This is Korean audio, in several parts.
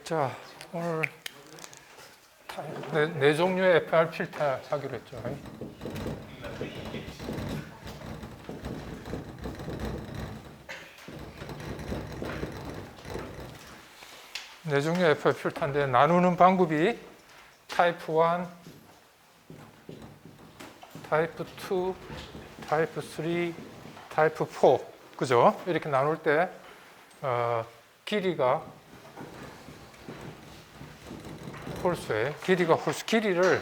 자, 오늘 네 종류의 FR 필터 하기로 했죠. 네 종류의 FR 필터인데 나누는 방법이 타입 1, 타입 2, 타입 3, 타입 4 그죠? 이렇게 나눌 때 길이가 홀수, 길이를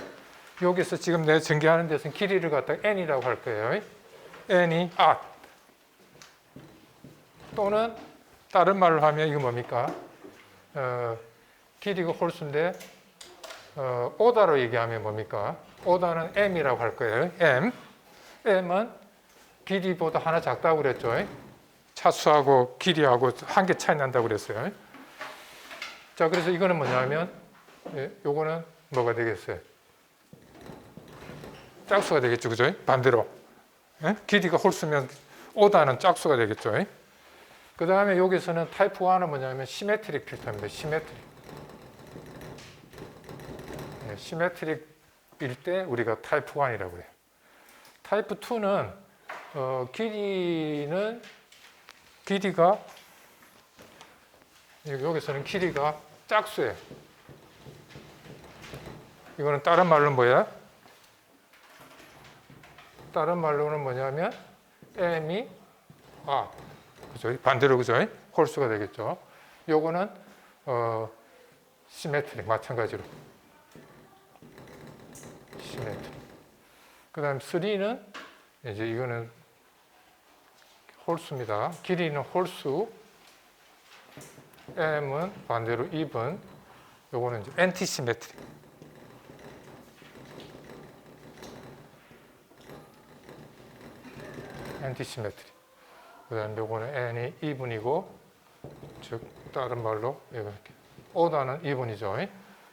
여기서 지금 내가 전개하는 데서는 길이를 갖다가 n이라고 할 거예요. n이 r 또는 다른 말로 하면 이거 뭡니까? 길이가 홀수인데 오다로 얘기하면 뭡니까? 오다는 m이라고 할 거예요. m은 길이보다 하나 작다고 그랬죠. 차수하고 길이하고 한 개 차이 난다고 그랬어요. 자, 그래서 이거는 뭐냐면 요거는 뭐가 되겠어요? 짝수가 되겠죠, 그죠? 반대로 길이가 홀수면 오다는 짝수가 되겠죠. 그 다음에 여기서는 타입 1은 뭐냐면 시메트릭 필터입니다. 시메트릭일 때 우리가 타입 1이라고 해요. 타입 2는 길이가 여기서는 길이가 짝수예요. 이거는 다른 말로는 뭐야? 다른 말로는 뭐냐면 m이 r 그죠? 반대로 그죠? 홀수가 되겠죠. 요거는 시메트릭 마찬가지로 시메트릭. 그다음 3는 이제 이거는 홀수입니다. 길이는 홀수, m은 반대로 even. 요거는 이제 엔티시메트릭. 엔티시메트릭. 그 다음에 요거는 n이 even이고, 즉, 다른 말로, 이렇게. 오다는 even이죠.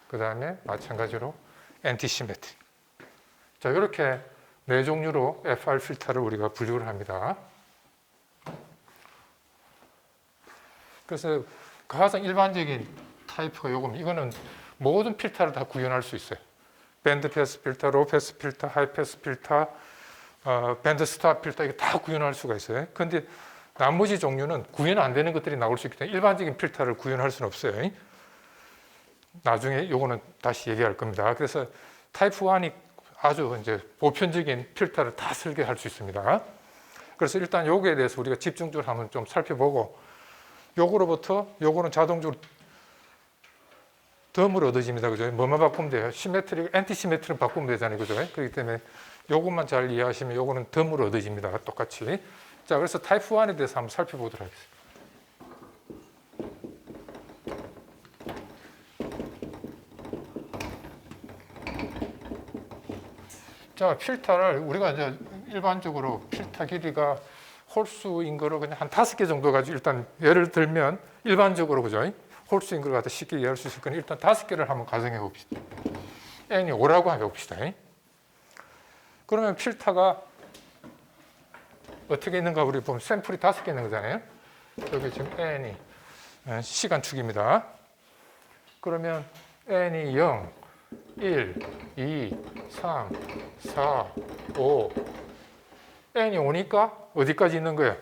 그 다음에 마찬가지로 엔티시메트릭. 자, 이렇게 네 종류로 FR 필터를 우리가 분류를 합니다. 그래서 가장 일반적인 타입가 요겁니다. 이거는 모든 필터를 다 구현할 수 있어요. 밴드 패스 필터, 로우 패스 필터, 하이 패스 필터, 밴드 스탑 필터 이거 다 구현할 수가 있어요. 그런데 나머지 종류는 구현 안 되는 것들이 나올 수 있기 때문에 일반적인 필터를 구현할 수는 없어요. 나중에 요거는 다시 얘기할 겁니다. 그래서 타입 1이 아주 이제 보편적인 필터를 다 설계할 수 있습니다. 그래서 일단 요거에 대해서 우리가 집중적으로 한번 좀 살펴보고 요거로부터 요거는 자동적으로 덤으로 얻어집니다. 그죠? 뭐만 바꾸면 돼요? 시메트릭, 엔티시메트릭 바꾸면 되잖아요. 그죠? 그렇기 때문에 요것만 잘 이해하시면 요거는 덤으로 얻어집니다. 똑같이. 자, 그래서 타입 1에 대해서 한번 살펴보도록 하겠습니다. 자, 필터를 우리가 이제 일반적으로 필터 길이가 홀수인 거로 그냥 한 5개 정도 가지고 일단 예를 들면 일반적으로 그죠? 홀수인 걸 갖다 쉽게 이해할 수 있을 거니 일단 5개를 한번 가정해 봅시다. n이 5라고 해봅시다. 그러면 필터가 어떻게 있는가 우리 보면 샘플이 5개 있는 거잖아요. 여기 지금 n이 시간축입니다. 그러면 n이 0, 1, 2, 3, 4, 5 n이 5니까 어디까지 있는 거예요?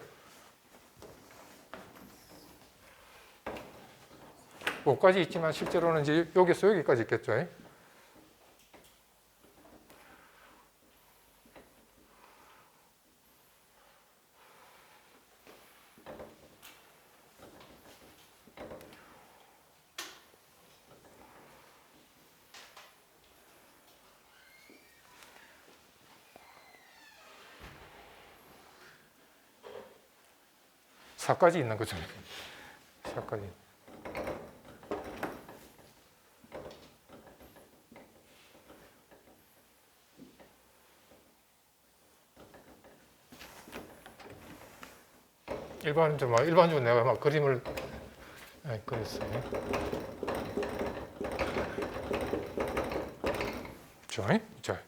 5까지 있지만 실제로는 이제 여기서 여기까지 있겠죠. 사까지 있는 거죠. 4까지. 일반적으로 내가 막 그림을 그렸어요. 자,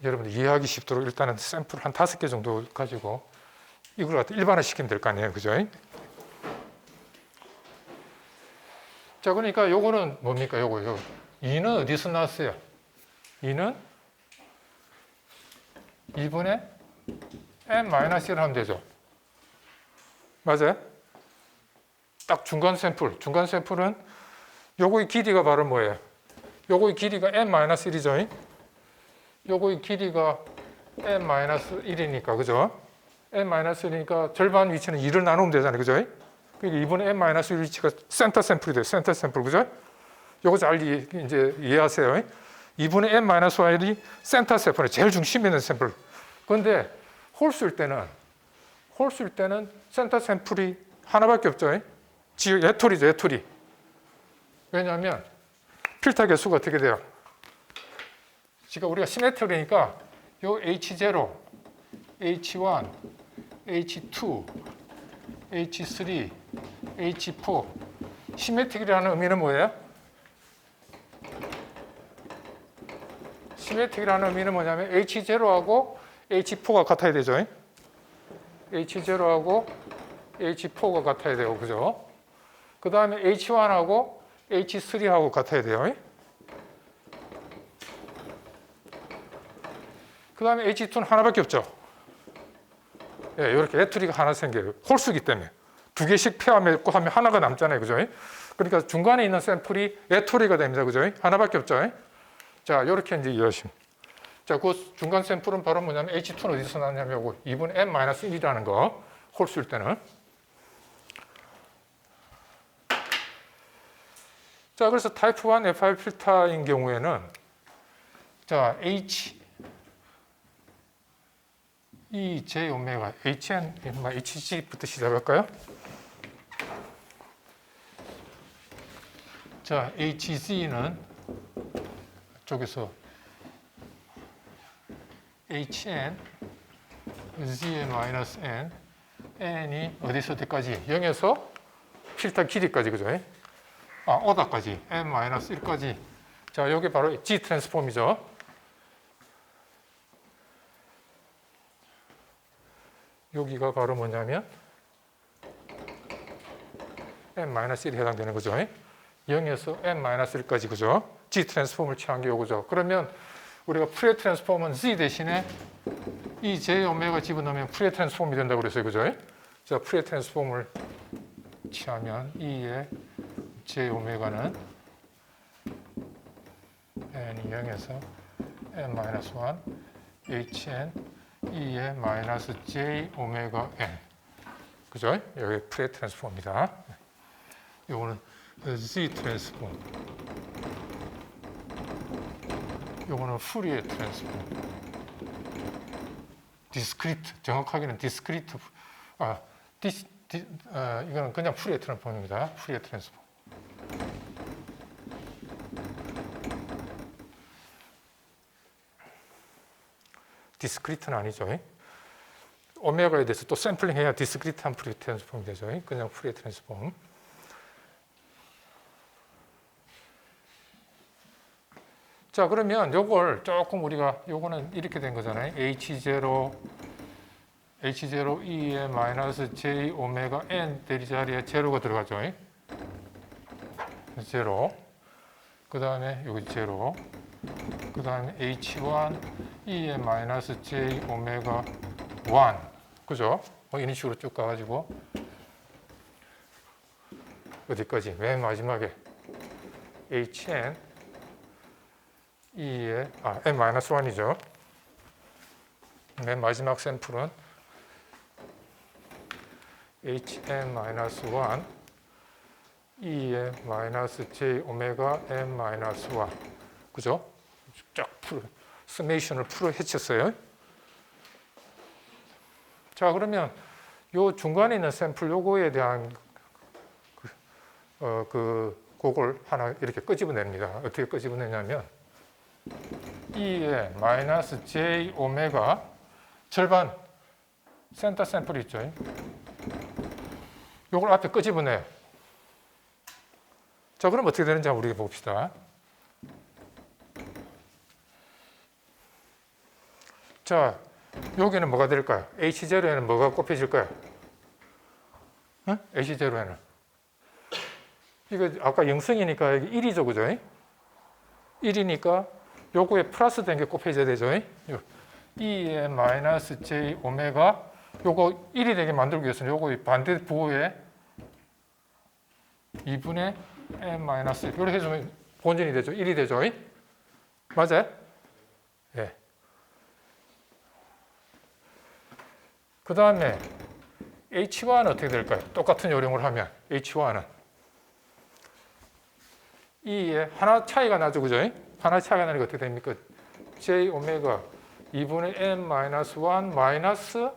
여러분들 이해하기 쉽도록 일단은 샘플 한 5개 정도 가지고 이걸 갖다 일반화 시키면 될 거 아니에요. 그죠? 자, 그러니까 요거는 뭡니까? 요거. 2는 어디서 나왔어요? 2는 2분의 n-1을 하면 되죠. 맞아요? 딱 중간 샘플. 중간 샘플은 요거의 길이가 바로 뭐예요? 요거의 길이가 n-1이죠. 요거의 길이가 n-1이니까, 그죠? n-1이니까 절반 위치는 2를 나누면 되잖아요. 그죠? 그러니까 2분의 n-1 위치가 센터 샘플이 돼요. 센터 샘플. 그죠? 요거 잘 이제 이해하세요. 2분의 n-1이 센터 샘플이 제일 중심에 있는 샘플. 그런데 홀수일 때는 센터 샘플이 하나밖에 없죠. 외톨이죠, 외톨이. 왜냐하면 필터 개수가 어떻게 돼요? 지금 우리가 시메트리니까 요 H0, H1, H2, H3, H4 시메트릭이라는 의미는 뭐예요? 시메트릭이라는 의미는 뭐냐면 H0하고 H4가 같아야 되죠. H0하고 H4가 같아야 되고, 그죠? 그 다음에 H1하고 H3하고 같아야 돼요. 그 다음에 H2는 하나밖에 없죠. 예, 이렇게 외톨이가 하나 생겨요. 홀수기 때문에. 두 개씩 페어맺고 하면 하나가 남잖아요. 그죠? 그러니까 중간에 있는 샘플이 외톨이가 됩니다. 그죠? 하나밖에 없죠. 자, 이렇게 이제 이해하시면. 자, 그 중간 샘플은 바로 뭐냐면 H2는 어디서 나왔냐면 이거 2분의 n-1이라는 거. 홀수일 때는. 자, 그래서 타입 1 FI 필터인 경우에는 자, 이 j 오메가 hn hg부터 시작할까요? 자, hz는 쪽에서 hn z의 마이너스 n n이 어디서 어디까지 0에서 필터 길이까지, 그죠? 오다까지 n-1까지. 자, 여기 바로 g 트랜스폼이죠. 여기가 바로 뭐냐면 n-1에 해당되는 거죠. 0에서 n-1까지, 그죠? g 트랜스폼을 취한 게 이거죠. 그러면 우리가 프레 트랜스폼은 z 대신에 이 j 오메가 집어넣으면 프레 트랜스폼이 된다고 그랬어요. 그죠? 자, 프레 트랜스폼을 취하면 이의 j 오메가는 n이 0에서 n-1 hn 2의 마이너스 j 오메가 n. 그죠? 여기 프레 트랜스폼입니다. 요거는 z 트랜스폼. 요거는 푸리에 트랜스폼. 디스크리트, 정확하게는 디스크리트. 이거는 그냥 푸리에 트랜스폼입니다. 푸리에 트랜스폼. 디스크리트는 아니죠. 오메가에 대해서 또 샘플링 해야 디스크리트한 푸리에 트랜스폼이 되죠. 그냥 푸리에 트랜스폼. 자, 그러면 요걸 조금 우리가 요거는 이렇게 된 거잖아요. H0 E의 마이너스 J 오메가 N 대리 자리에 제로가 들어가죠. 제로. 그 다음에 여기 제로. 그 다음에 H1 E의 마이너스 J 오메가 1. 그죠? 이런 식으로 쭉 가가지고 어디까지? 맨 마지막에 HN E의 n-1이죠. 맨 마지막 샘플은 hn-1 E의 마이너스 j 오메가 n-1. 그죠? 쫙 서메이션을 풀어 헤쳤어요. 자, 그러면 요 중간에 있는 샘플 요거에 대한 그걸 하나 이렇게 끄집어냅니다. 어떻게 끄집어내냐면 E의 마이너스 j 오메가 절반 센터 샘플 있죠. 요걸 앞에 끄집어내요. 자, 그럼 어떻게 되는지 한번 우리가 봅시다. 자, 여기는 뭐가 될까요? H0에는 뭐가 꼽혀질까요? 응? H0에는 이거 아까 영성이니까 이게 1이죠, 그죠? 1이니까 요거에 플러스 된 게 곱해져야 되죠. 2의 마이너스 j 오메가 요거 1이 되게 만들기 위해서는 요거 반대 부호에 2분의 n 마이너스 이렇게 해주면 본전이 되죠. 1이 되죠. 맞아요? 예. 그 다음에 H1은 어떻게 될까요? 똑같은 요령을 하면 H1은 2에 하나 차이가 나죠, 그죠? 하나 차이가 나니까 어떻게 됩니까? j 오메가 2분의 n 마이너스 1 마이너스 1.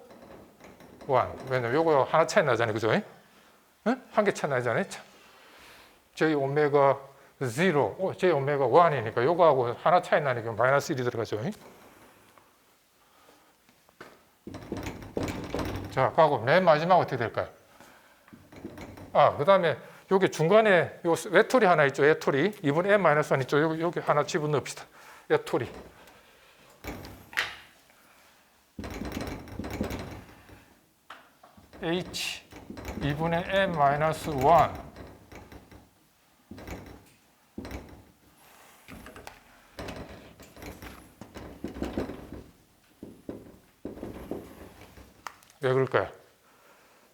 왜냐면 요거 하나 차이 나잖아요, 그죠? 한 개 차이 나잖아요. j 오메가 0, j 오메가 1이니까 요거하고 하나 차이 나니까 마이너스 1이 들어가죠. 자, 가고 맨 마지막 어떻게 될까요? 그 다음에 여기 중간에 요 외톨이 하나 있죠. 외톨이 2분의 n-1 있죠. 여기 하나 집어넣읍시다. 외톨이. h 2분의 n-1 왜 그럴까요?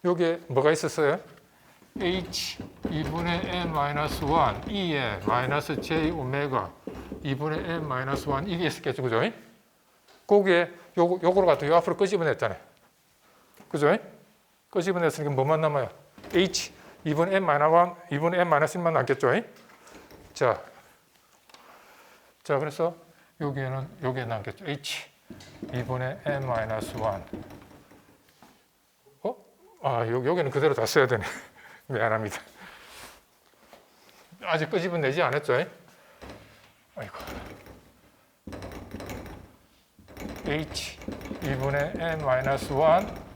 여기에 뭐가 있었어요? h 2분의 n-1 2에 마이너스 j 오메가 2분의 n-1 이게 있었겠죠, 그죠? 거기에 요거로 갖다 요 앞으로 끄집어냈잖아요, 그죠? 끄집어냈으니까 뭐만 남아요? h 2분의 n-1 2분의 n-1만 남겠죠? 자, 그래서 여기에는 요게 남겠죠. h 2분의 n-1 여기는 그대로 다 써야 되네. 미안합니다. 아직 끄집어내지 않았죠? 아이고. h 2분의 n-1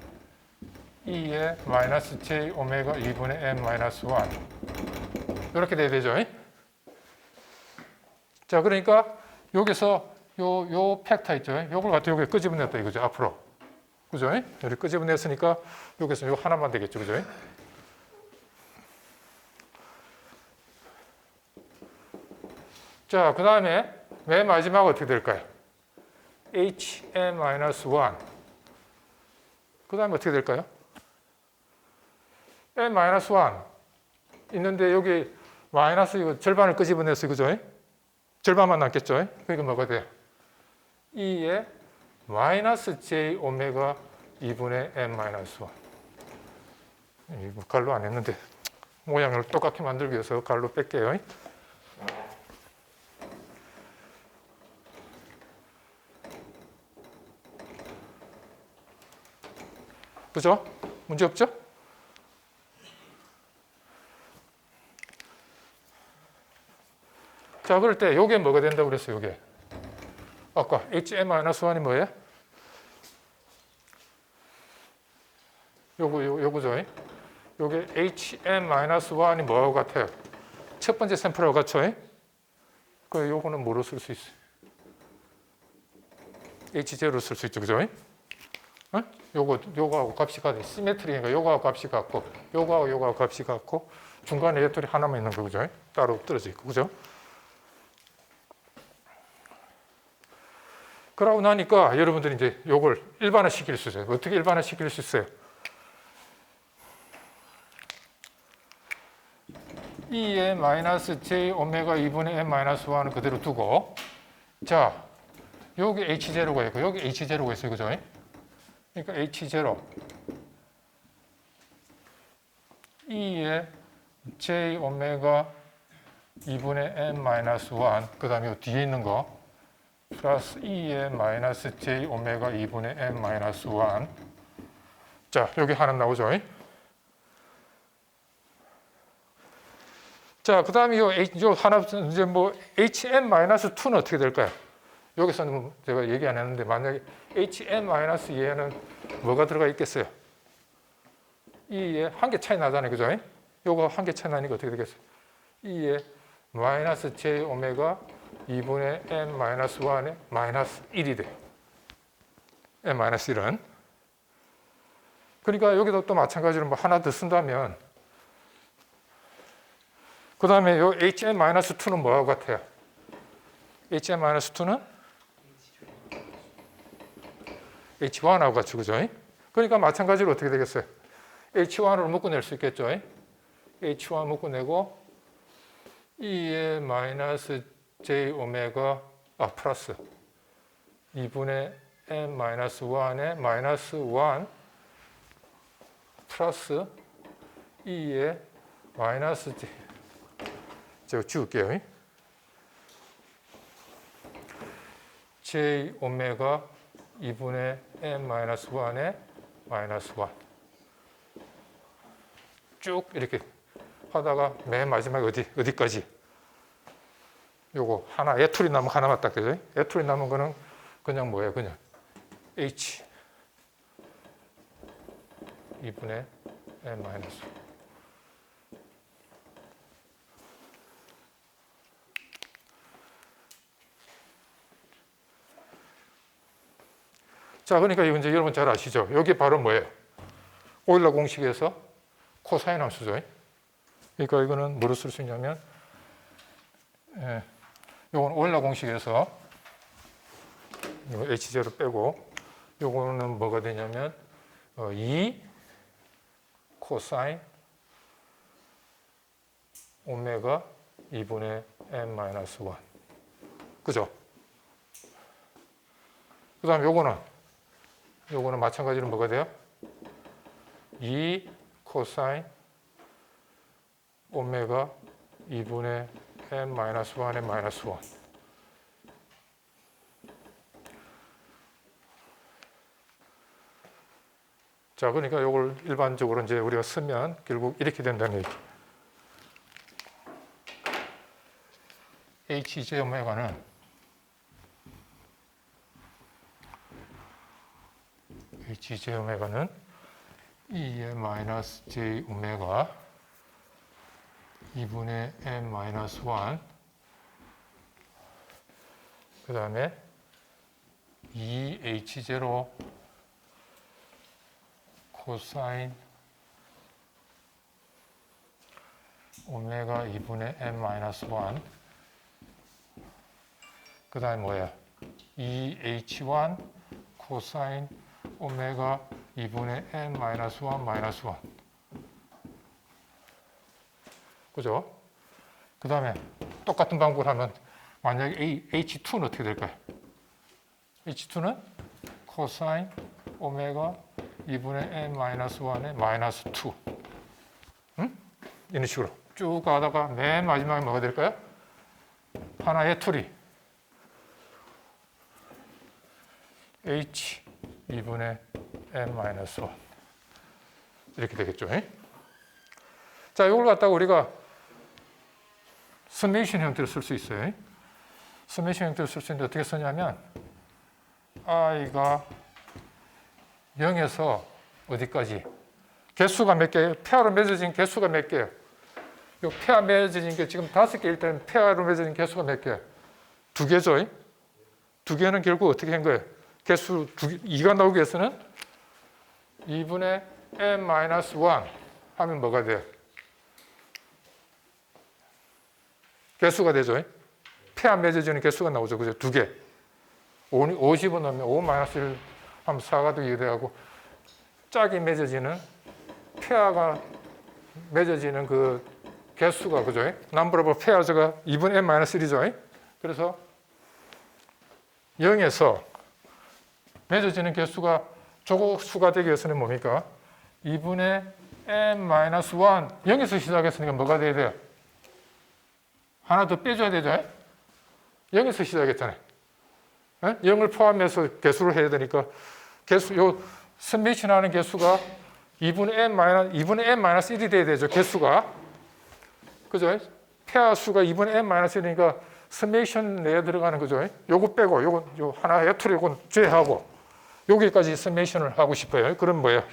2의 마이너스 j 오메가 2분의 n-1 이렇게 돼야 되죠? 자, 그러니까 여기서 요 팩터 있죠? 요걸 갖다 여기 끄집어냈다 이거죠, 앞으로. 그죠? 여기 끄집어냈으니까 여기서 요 하나만 되겠죠, 그죠? 자, 그 다음에 맨 마지막 어떻게 될까요? HN-1. 그 다음에 어떻게 될까요? N-1 있는데 여기 마이너스 이거 절반을 끄집어냈어요, 그죠? 절반만 남겠죠? 그러니까 뭐가 돼요? 2의 마이너스 j 오메가 2분의 n-1. 이거 갈로 안 했는데 모양을 똑같게 만들기 위해서 갈로 뺄게요. 그죠? 문제 없죠? 자, 그럴 때 요게 뭐가 된다고 그랬어요, 요게. 아까 HM-1이 뭐예요? 요거죠. 요게 HM-1이 뭐하고 같아요? 첫 번째 샘플하고 같죠? 그 요거는 뭐로 쓸 수 있어요? H0로 쓸 수 있죠, 그죠? 요거하고 값이 같아요. 시메트리니까 요거하고 값이 같고, 요거하고 값이 같고, 중간에 외톨이 하나만 있는 거, 그죠? 따로 떨어져 있고, 그죠? 그러고 나니까 여러분들이 이제 요걸 일반화 시킬 수 있어요. 어떻게 일반화 시킬 수 있어요? 2의 마이너스 j 오메가 2분의 n-1은 그대로 두고, 자, 여기 h0가 있고, 여기 h0가 있어요, 그죠? 그러니까 h0 2의 j 오메가 2분의 n-1 그 다음에 뒤에 있는 거 플러스 2의 마이너스 j 오메가 2분의 n-1 자, 여기 하나 나오죠? 자, 그 다음에 요 하나 이제 뭐 HN-2는 어떻게 될까요? 여기서는 제가 얘기 안 했는데 만약에 HN-2에는 뭐가 들어가 있겠어요? 이에 한 개 차이 나잖아요, 그죠? 요거 한 개 차이 나니까 어떻게 되겠어요? 이에 마이너스 j 오메가 2분의 n-1에 마이너스 1이 돼요. n-1은. 그러니까 여기도 또 마찬가지로 뭐 하나 더 쓴다면 그 다음에 요 HN-2는 뭐하고 같아요? HN-2는 H1하고 같이, 그죠? 그러니까 마찬가지로 어떻게 되겠어요? H1으로 묶어낼 수 있겠죠? H1 묶어내고 E의 마이너스 J 오메가 플러스 2분의 n-1의 마이너스 1 플러스 E의 마이너스 J, 제가 지울게요. J 오메가 2분의 n-1의 마이너스 1 쭉 이렇게 하다가 맨 마지막에 어디까지? 요거 하나, 애툴이 남은 하나만 딱 되죠? 애툴이 남은 거는 그냥 뭐예요? 그냥 H 2분의 n 마이너스. 자, 그러니까 이제 여러분 잘 아시죠? 여기 바로 뭐예요? 오일러 공식에서 코사인 함수죠. 그러니까 이거는 뭐로 쓸 수 있냐면, 요건 오일러 공식에서 이거 H0 빼고, 요거는 뭐가 되냐면 2 코사인 오메가 2분의 n-1. 그죠? 그 다음에 요거는 마찬가지로 뭐가 돼요? 2 코사인 오메가 2분의 n-1의 마이너스 1. 자, 그러니까 요걸 일반적으로 이제 우리가 쓰면 결국 이렇게 된다는 얘기. Hj 오메가는 Hj 오메가는 E의 마이너스 J 오메가 2분의 n-1 그 다음에 2H0 코사인 오메가 2분의 n-1 그 다음에 뭐야? 2H1 코사인 오메가 2분의 n-1 마이너스 1 그죠? 그 다음에 똑같은 방법을 하면 만약에 H2는 어떻게 될까요? H2는 코사인 오메가 2분의 n-1의 마이너스 2 응? 이런 식으로 쭉 가다가 맨 마지막에 뭐가 될까요? 하나의 툴이 H 2분의 n-1 이렇게 되겠죠. 자, 이걸 갖다가 우리가 서메이션 형태로 쓸 수 있어요. 서메이션 형태로 쓸 수 있는데 어떻게 쓰냐면 i가 0에서 어디까지? 개수가 몇 개예요? 페어로 맺어진 개수가 몇 개예요? 이 페어 맺어진 게 지금 5개일 때는 페어로 맺어진 개수가 몇 개예요? 2개죠. 2개는 결국 어떻게 한 거예요? 개수 2가 나오기 위해서는 2분의 n-1 하면 뭐가 돼요? 개수가 되죠. 페어 맺어지는 개수가 나오죠. 그죠? 2개. 50을 넣으면 5-1 하면 4가 되게 되고 짝이 맺어지는 페어가 맺어지는 그 개수가 그죠? number of pairs가 2분의 n-1이죠. 그래서 0에서 맺어지는 개수가 조각수가 되기 위해서는 뭡니까? 2분의 n-1 0에서 시작했으니까 뭐가 돼야 돼요? 하나 더 빼줘야 되죠? 0에서 시작했잖아요. 0을 포함해서 개수를 해야 되니까 개수 요 서메이션 하는 개수가 2분의 n-1이 돼야 되죠. 개수가. 그죠? 페어 수가 2분의 n-1이니까 서메이션 내에 들어가는 거죠. 요거 빼고 요 하나 애툴 요건 제하고 여기까지 서메이션을 하고 싶어요. 그럼 뭐예요?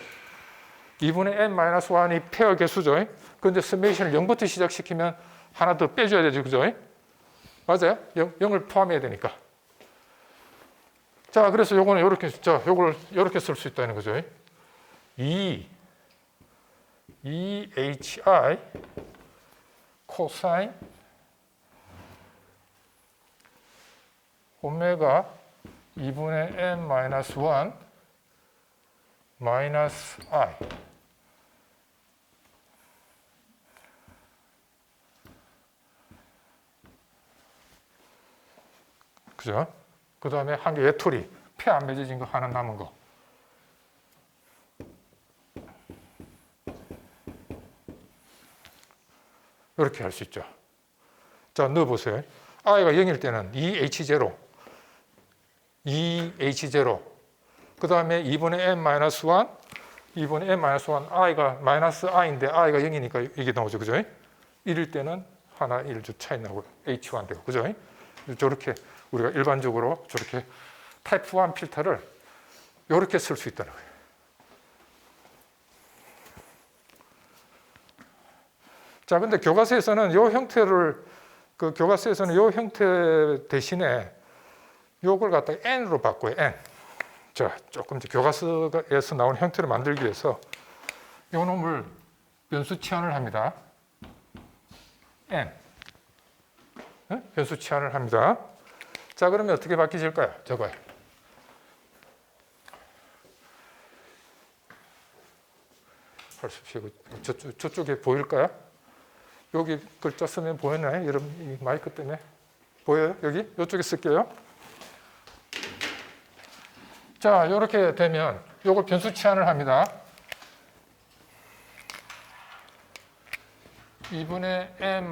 2분의 n-1이 페어 개수죠. 그런데 서메이션을 0부터 시작시키면 하나 더 빼줘야 되죠. 그죠? 맞아요? 0을 포함해야 되니까. 자, 그래서 요거는 요렇게, 요걸 요렇게 쓸 수 있다는 거죠. 2hi 코사인 오메가 2분의 n-1 마이너스 i. 그죠? 그 다음에 한 개 외톨이, 폐 안 맺어진 거 하나 남은 거. 이렇게 할 수 있죠. 자, 넣어보세요. i가 0일 때는 2h0, 2h0. 그 다음에 2분의 n-1, 2분의 n-1, i가 마이너스 i인데 i가 0이니까 이게 나오죠. 그죠? 1일 때는 하나 1주 차이 나고 h1 되고. 그죠? 저렇게 우리가 일반적으로 저렇게 타입 1 필터를 이렇게 쓸 수 있다는 거예요. 자, 근데 교과서에서는 이 형태를, 그 교과서에서는 이 형태 대신에 요걸 갖다가 n으로 바꿔요, n. 자, 조금 이제 교과서에서 나오는 형태를 만들기 위해서 요 놈을 변수 치환을 합니다. n. 네? 변수 치환을 합니다. 자, 그러면 어떻게 바뀌질까요? 저거요. 할 수 없이 저쪽에 보일까요? 여기 글자 쓰면 보이나요? 여러분, 이 마이크 때문에 보여요? 여기? 이쪽에 쓸게요. 자, 이렇게 되면 요걸 변수 치환을 합니다. 2분의 n-1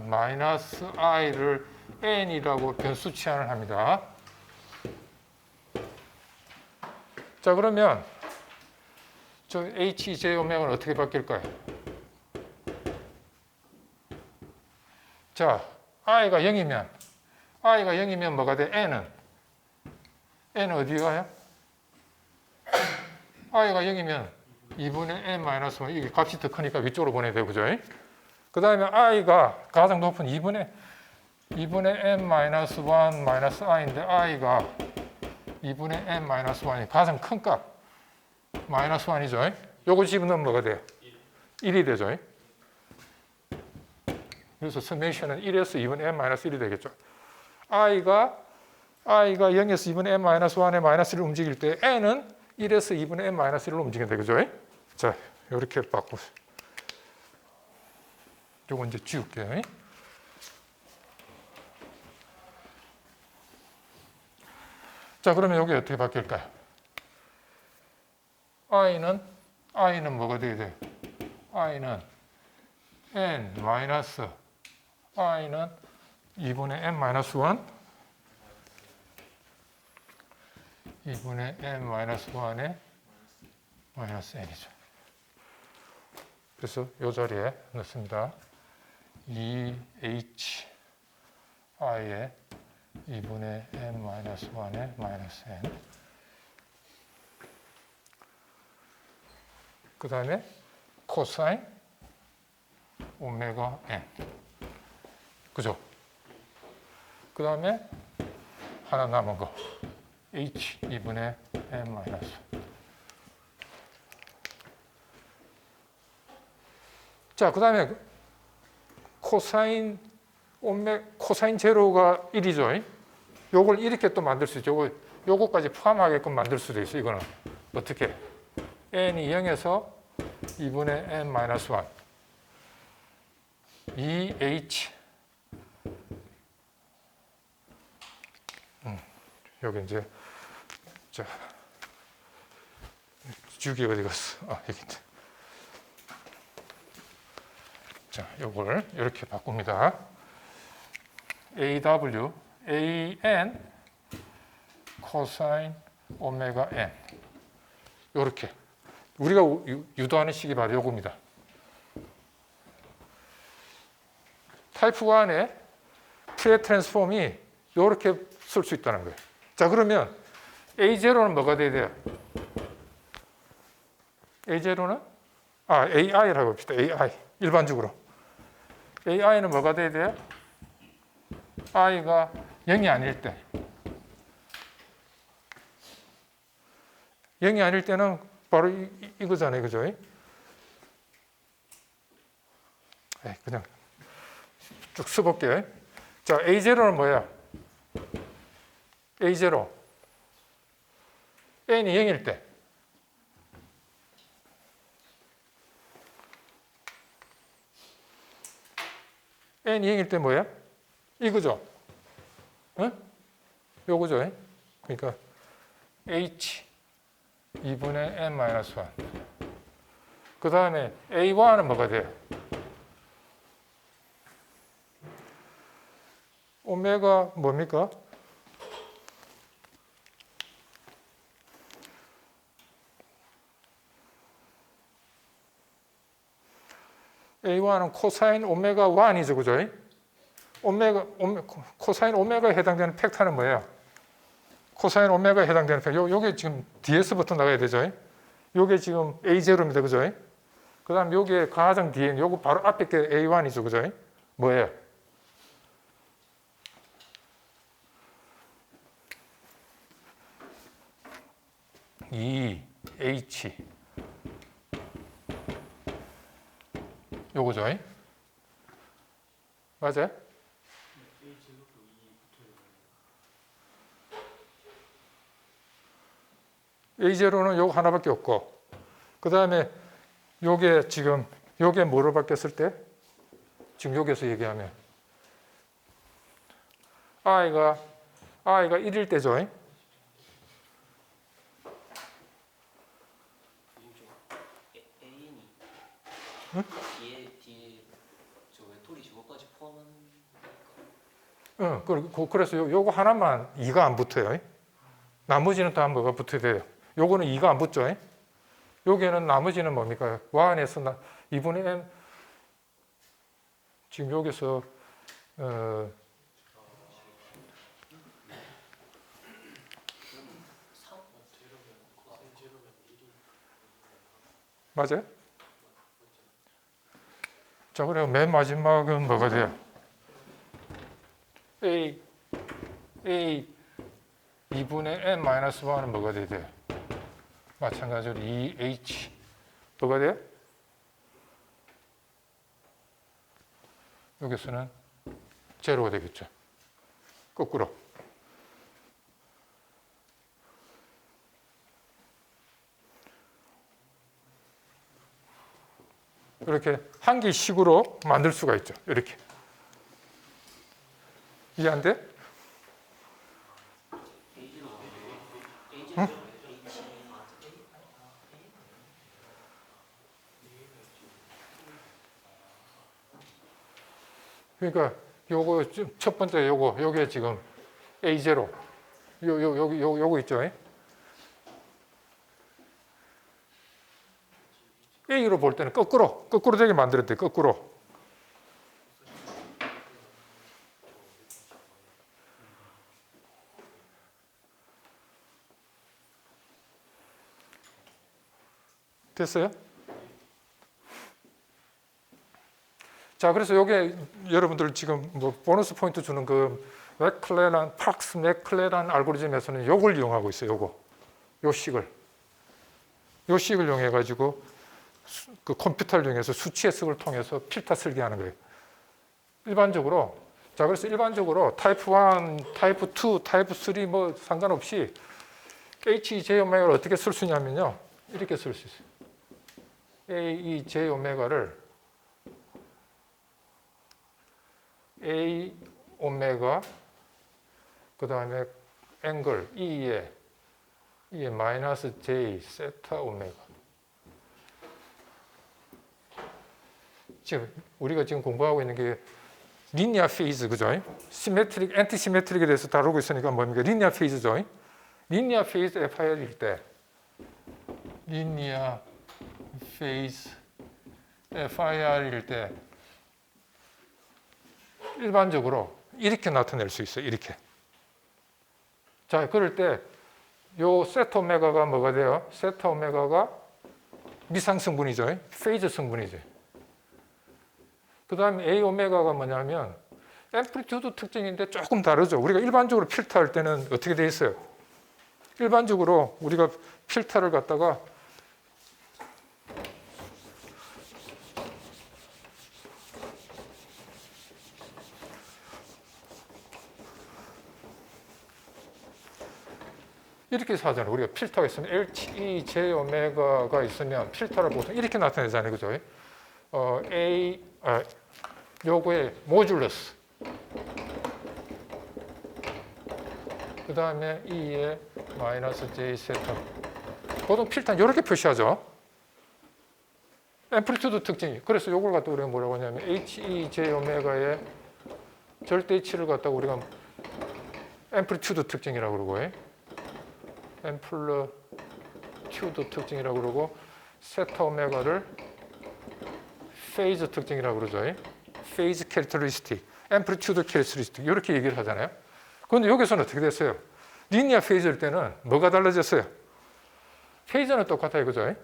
마이너스 i를 n이라고 변수 치환을 합니다. 자, 그러면 저 hj 오메가는 어떻게 바뀔까요? 자, i가 0이면 뭐가 돼? n은 어디 가요? i가 0이면 2분의 n-1, 이게 값이 더 크니까 위쪽으로 보내야 되고, 그죠? 그 다음에 i가 가장 높은 2분의 n-1 마이너스 i인데 i가 2분의 n-1이 가장 큰 값, 마이너스 1이죠. 요거 집어넣으면 뭐가 돼요? 1이 되죠. 그래서 서메이션은 1에서 2분의 n-1이 되겠죠. i가 0에서 2분의 n-1의 마이너스 1을 움직일 때 n은 1에서 2분의 n-1을 움직이게 되죠. 자, 이렇게 바꾸고 요거 이제 지울게요. 자, 그러면 여기 어떻게 바뀔까요? i는 뭐가 돼야 돼요? i는 n 마이너스 i는 2분의 n-1 2분의 n-1의 마이너스 n이죠. 그래서 이 자리에 넣습니다. 2h i의 2분의 n-1의 마이너스 n. 그 다음에 코사인 오메가 n. 그죠? 그 다음에 하나 남은 거. h 2분의 n 마이너스. 자, 그 다음에 코사인 제로가 1이죠. 요걸 이렇게 또 만들 수 있죠. 요거까지 포함하게끔 만들 수도 있어요. 이거는 어떻게? n이 0에서 2분의 n-1 2h 여기 이제 자 주기 어디 갔어? 아, 여기 있다. 자, 요걸 이렇게 바꿉니다. AW AN 코사인 오메가 N 요렇게 우리가 유도하는 식이 바로 요겁니다. 타입 1의 프레 트랜스폼이 요렇게 쓸 수 있다는 거예요. 자, 그러면 A0는 뭐가 돼야 돼요? A0는 AI라고 합시다. AI 일반적으로 AI는 뭐가 돼야 돼요? I가 0이 아닐 때 0이 아닐 때는 바로 이거잖아요. 그죠? 그냥 쭉 써볼게. 자, A0는 뭐야? A0. n이 0일 때. n이 0일 때 뭐야? 이거죠? 응? 요거죠? 그러니까 h 2분의 n-1. 그 다음에 A1은 뭐가 돼요? 오메가 뭡니까? A1은 코사인 오메가 1이죠, 그죠? 코사인 오메가에 해당되는 팩터는 뭐예요? 코사인 오메가에 해당되는 팩터. 요게 지금 DS부터 나가야 되죠? 요게 지금 A0입니다, 그죠? 그 다음 요게 가정 DN, 요거 바로 앞에 게 A1이죠, 그죠? 뭐예요? H 요거죠? 맞아요? A0는 요거 하나밖에 없고, 그 다음에 요게 지금 요게 뭐로 바뀌었을 때? 지금 여기서 얘기하면 I가 1일 때죠? 응? 뒤에 저 외톨이 저거까지 포함한 응, 그래서 요거 하나만 2가 안 붙어요. 나머지는 다 뭐가 붙어야 돼요. 요거는 2가 안 붙죠. 여기에는 나머지는 뭡니까? 와안에서 2분의 n 지금 여기서 맞아요? 자, 그리고 맨 마지막은 뭐가 돼요? A 2분의 n-1은 뭐가 돼요? 마찬가지로 2h 뭐가 돼요? 여기서는 제로가 되겠죠. 거꾸로. 이렇게 한 개씩으로 만들 수가 있죠. 이렇게. 이해 안 돼? 응? 그러니까 요거 첫 번째 요게 지금 A0 요거 있죠. A로 볼 때는 거꾸로 되게 만들었대. 거꾸로. 됐어요? 자, 그래서 요게 여러분들 지금 뭐 보너스 포인트 주는 그 팍스 맥클레란 알고리즘에서는 요걸 이용하고 있어요. 요 식을 이용해 가지고 그 컴퓨터를 이용해서 수치 해석을 통해서 필터 설계하는 거예요. 일반적으로. 자, 그래서 일반적으로 타입 1, 타입 2, 타입 3 뭐 상관없이 HJ 오메가를 어떻게 쓸 수 있냐면요. 이렇게 쓸 수 있어요. AEJ 오메가를 A 오메가 그 다음에 앵글 E에 마이너스 J 세타 오메가. 지금 우리가 지금 공부하고 있는 게 리니어 페이즈, 그죠? 시메트릭, 엔티 시메트릭에 대해서 다루고 있으니까 뭡니까? 리니어 페이즈죠. 리니어 페이즈 FIR일 때 리니어 페이즈 FIR일 때 일반적으로 이렇게 나타낼 수 있어요. 이렇게. 자, 그럴 때 요 세타 오메가가 뭐가 돼요? 세타 오메가가 미상승분이죠. 페이즈 승분이죠. 그 다음에 A 오메가가 뭐냐면 앰플리튜드 특징인데 조금 다르죠. 우리가 일반적으로 필터할 때는 어떻게 돼 있어요? 일반적으로 우리가 필터를 갖다가 이렇게 해서 하잖아요. 우리가 필터가 있으면 LHJ 오메가가 있으면 필터를 보통 이렇게 나타내잖아요. 그죠? 요거의 모듈러스. 그 다음에 E의 마이너스 J 세타. 보통 필터는 이렇게 표시하죠. 앰플리튜드 특징이. 그래서 요걸 갖다 우리가 뭐라고 하냐면 HEJ 오메가의 절대치를 갖다가 우리가 앰플리튜드 특징이라고 그러고, 앰플리튜드 특징이라고 그러고, 세타 오메가를 페이즈 특징이라고 그러죠. 페이즈 캐릭터리스틱, 앰플리튜드 캐릭터리스틱 이렇게 얘기를 하잖아요. 그런데 여기서는 어떻게 됐어요? 리니어 페이즈일 때는 뭐가 달라졌어요? 페이즈는 똑같아요. 그죠?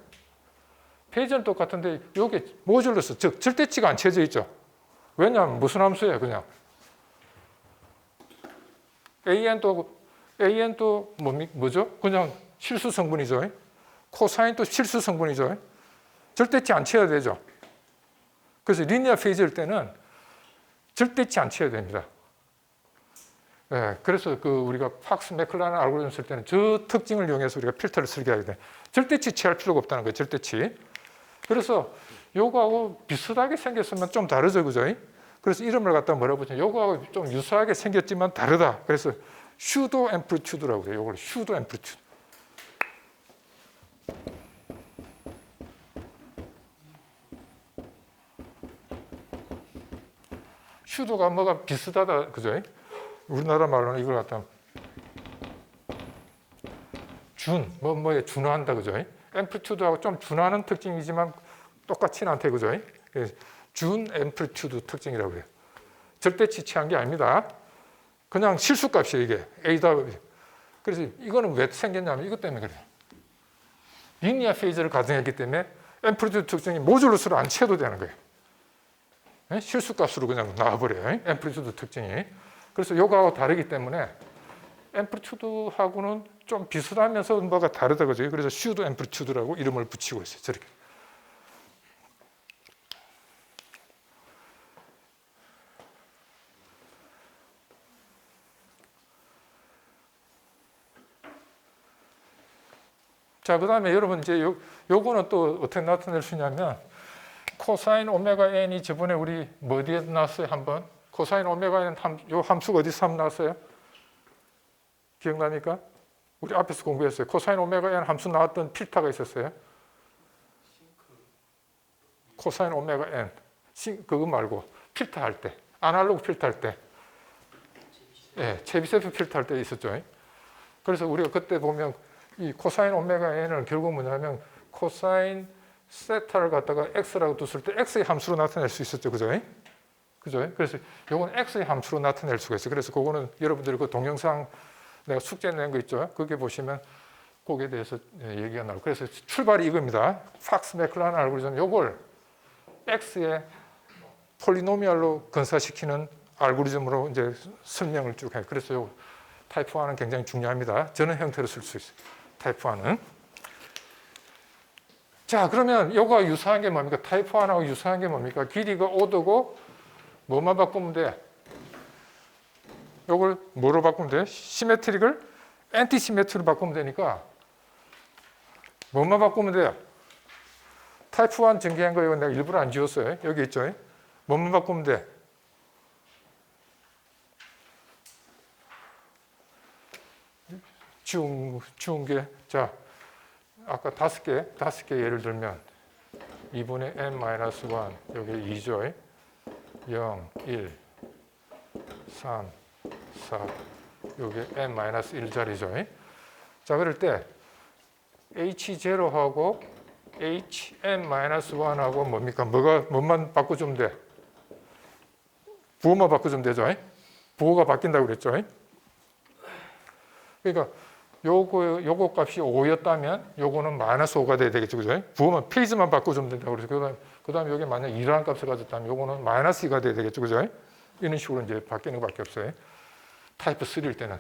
페이즈는 똑같은데 여기 모듈러스, 즉 절대치가 안 채져 있죠. 왜냐하면 무슨 함수예요? 그냥 AN도 뭐죠? 그냥 실수 성분이죠. 코사인도 실수 성분이죠. 절대치 안 채워야 되죠. 그래서 리니어 페이즈일 때는 절대치 안 채워야 됩니다. 네, 그래서 우리가 팍스 맥클라렌 알고리즘 쓸 때는 저 특징을 이용해서 우리가 필터를 설계해야 돼. 절대치 취할 필요가 없다는 거예요. 절대치. 그래서 요거하고 비슷하게 생겼으면 좀 다르죠, 그죠? 그래서 이름을 갖다 뭐라고 보죠? 요거하고 좀 유사하게 생겼지만 다르다. 그래서 슈도 앰플리튜드라고 그래요. 요걸 슈도 앰플리튜드. 슈도가 뭐가 비슷하다, 그죠? 우리나라 말로는 이걸 갖다 뭐에 준화한다, 그죠? 앰플리튜드하고 좀 준하는 특징이지만 똑같지는 않대, 그죠? 준 앰플리튜드 특징이라고 해요. 절대치 취한 게 아닙니다. 그냥 실수값이에요, 이게. A다. 그래서 이거는 왜 생겼냐면 이것 때문에 그래요. 리니어 페이즈를 가정했기 때문에 앰플리튜드 특징이 모듈러스로 안 채도 되는 거예요. 실수값으로 그냥 나와버려요. 앰플리튜드 특징이. 그래서 요거하고 다르기 때문에 앰플리튜드하고는 좀 비슷하면서 뭐가 다르다 그죠? 그래서 슈도 앰플리튜드라고 이름을 붙이고 있어요. 저렇게. 자, 그다음에 여러분 이제 요거는 또 어떻게 나타낼 수 있냐면 코사인 오메가 n이 저번에 우리 뭐 어디에 나왔어요? 한번 코사인 오메가 n 요 함수가 어디서 한번 나왔어요? 기억납니까? 우리 앞에서 공부했어요. 코사인 오메가 n 함수 나왔던 필터가 있었어요. 코사인 오메가 n 그거 말고 필터 할 때, 아날로그 필터 할 때, 체비세프 필터 할 때 있었죠. 그래서 우리가 그때 보면 이 코사인 오메가 n을 결국 뭐냐면 코사인 세타를 갖다가 x라고 뒀을 때 x의 함수로 나타낼 수 있었죠, 그죠? 그죠? 그래서 요건 x의 함수로 나타낼 수가 있어요. 그래서 그거는 여러분들이 그 동영상 내가 숙제 낸 거 있죠? 거기에 보시면 거기에 대해서 얘기가 나오고. 그래서 출발이 이겁니다. 팍스 맥클라렌 알고리즘 요걸 x의 폴리노미알로 근사시키는 알고리즘으로 이제 설명을 쭉 해요. 그래서 요 타입 1은 굉장히 중요합니다. 저는 형태로 쓸 수 있어요. 타입 1은. 자, 그러면 요거와 유사한 게 뭡니까? 타입 1하고 유사한 게 뭡니까? 길이가 오드고 뭐만 바꾸면 돼? 요걸 뭐로 바꾸면 돼? 시메트릭을 엔티시메트릭으로 바꾸면 되니까 뭐만 바꾸면 돼요? 타입 1 전개한 거 이거 내가 일부러 안 지웠어요. 여기 있죠? 뭐만 바꾸면 돼? 지운 게, 자, 아까 다섯 개 예를 들면 2분의 n-1 여기 2죠. 0, 1, 3, 4 여기 n-1 자리죠. 자, 그럴 때 h0하고 hn-1하고 뭡니까? 뭐만 바꿔주면 돼? 부호만 바꿔주면 되죠. 부호가 바뀐다고 그랬죠. 그러니까 요거 값이 5였다면 요거는 마이너스 5가 돼야 되겠죠. 그죠? 부호만 페이지만 바꿔주면 된다고 그래서 그다음에 여기 만약 2라는 값을 가졌다면 요거는 마이너스 2가 돼야 되겠죠. 그죠? 이런 식으로 이제 바뀌는 것밖에 없어요. 타입 3일 때는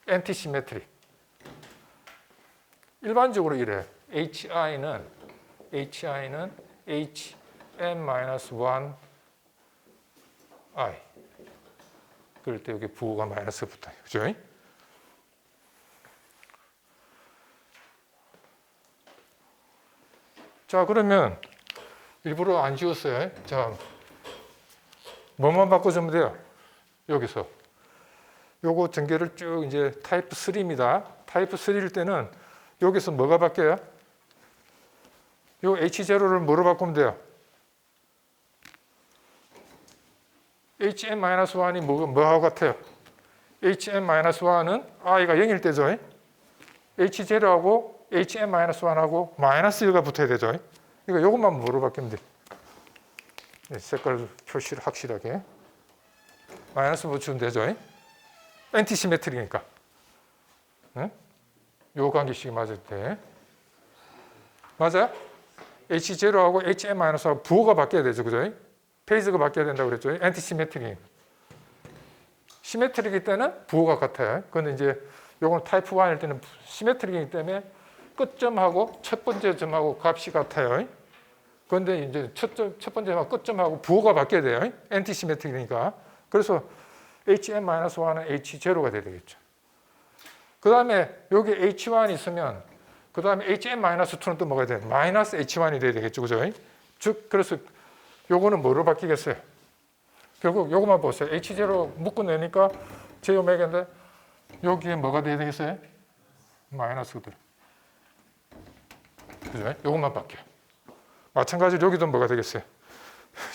엔티시메트릭. 일반적으로 이래. HI는 HN-1I. 그럴 때 여기 부호가 마이너스 붙어요. 그죠? 자, 그러면 일부러 안 지웠어요. 자, 뭐만 바꿔주면 돼요? 여기서. 요거 전개를 쭉 이제 타입 3입니다. 타입 3일 때는 여기서 뭐가 바뀌어요? 요 H0를 뭐로 바꾸면 돼요? HM-1이 뭐하고 같아요? HM-1은 i가 0일 때죠. H0하고 HM-1하고 마이너스 1가 붙어야 되죠. 그러니까 이것만 뭐로 바뀌면 돼? 색깔 표시를 확실하게. 마이너스 붙이면 되죠. 엔티시메트리니까. 요 관계식이 맞을 때. 맞아요? H0하고 HM-하고 부호가 바뀌어야 되죠. 그죠? 페이지가 바뀌어야 된다고 그랬죠. 엔티시메트리. 시메트리이기 때는 부호가 같아요. 그런데 이제 요건 타입 1일 때는 시메트리이기 때문에 끝점하고 첫 번째 점하고 값이 같아요. 그런데 이제 첫 번째하고 끝점하고 부호가 바뀌어야 돼요. 엔티시메트리니까. 그래서 HM-1은 H0가 돼야 되겠죠. 그 다음에 여기 H1이 있으면 그 다음에 HM-2는 또 뭐가 돼요? 마이너스 H1이 돼야 되겠죠. 그죠? 즉, 그래서 요거는 뭐로 바뀌겠어요? 결국 요거만 보세요. H0 묶어내니까 J오메가인데 여기에 뭐가 돼야 되겠어요? 마이너스들. 그죠? 요것만 바뀌어요. 마찬가지로 여기도 뭐가 되겠어요?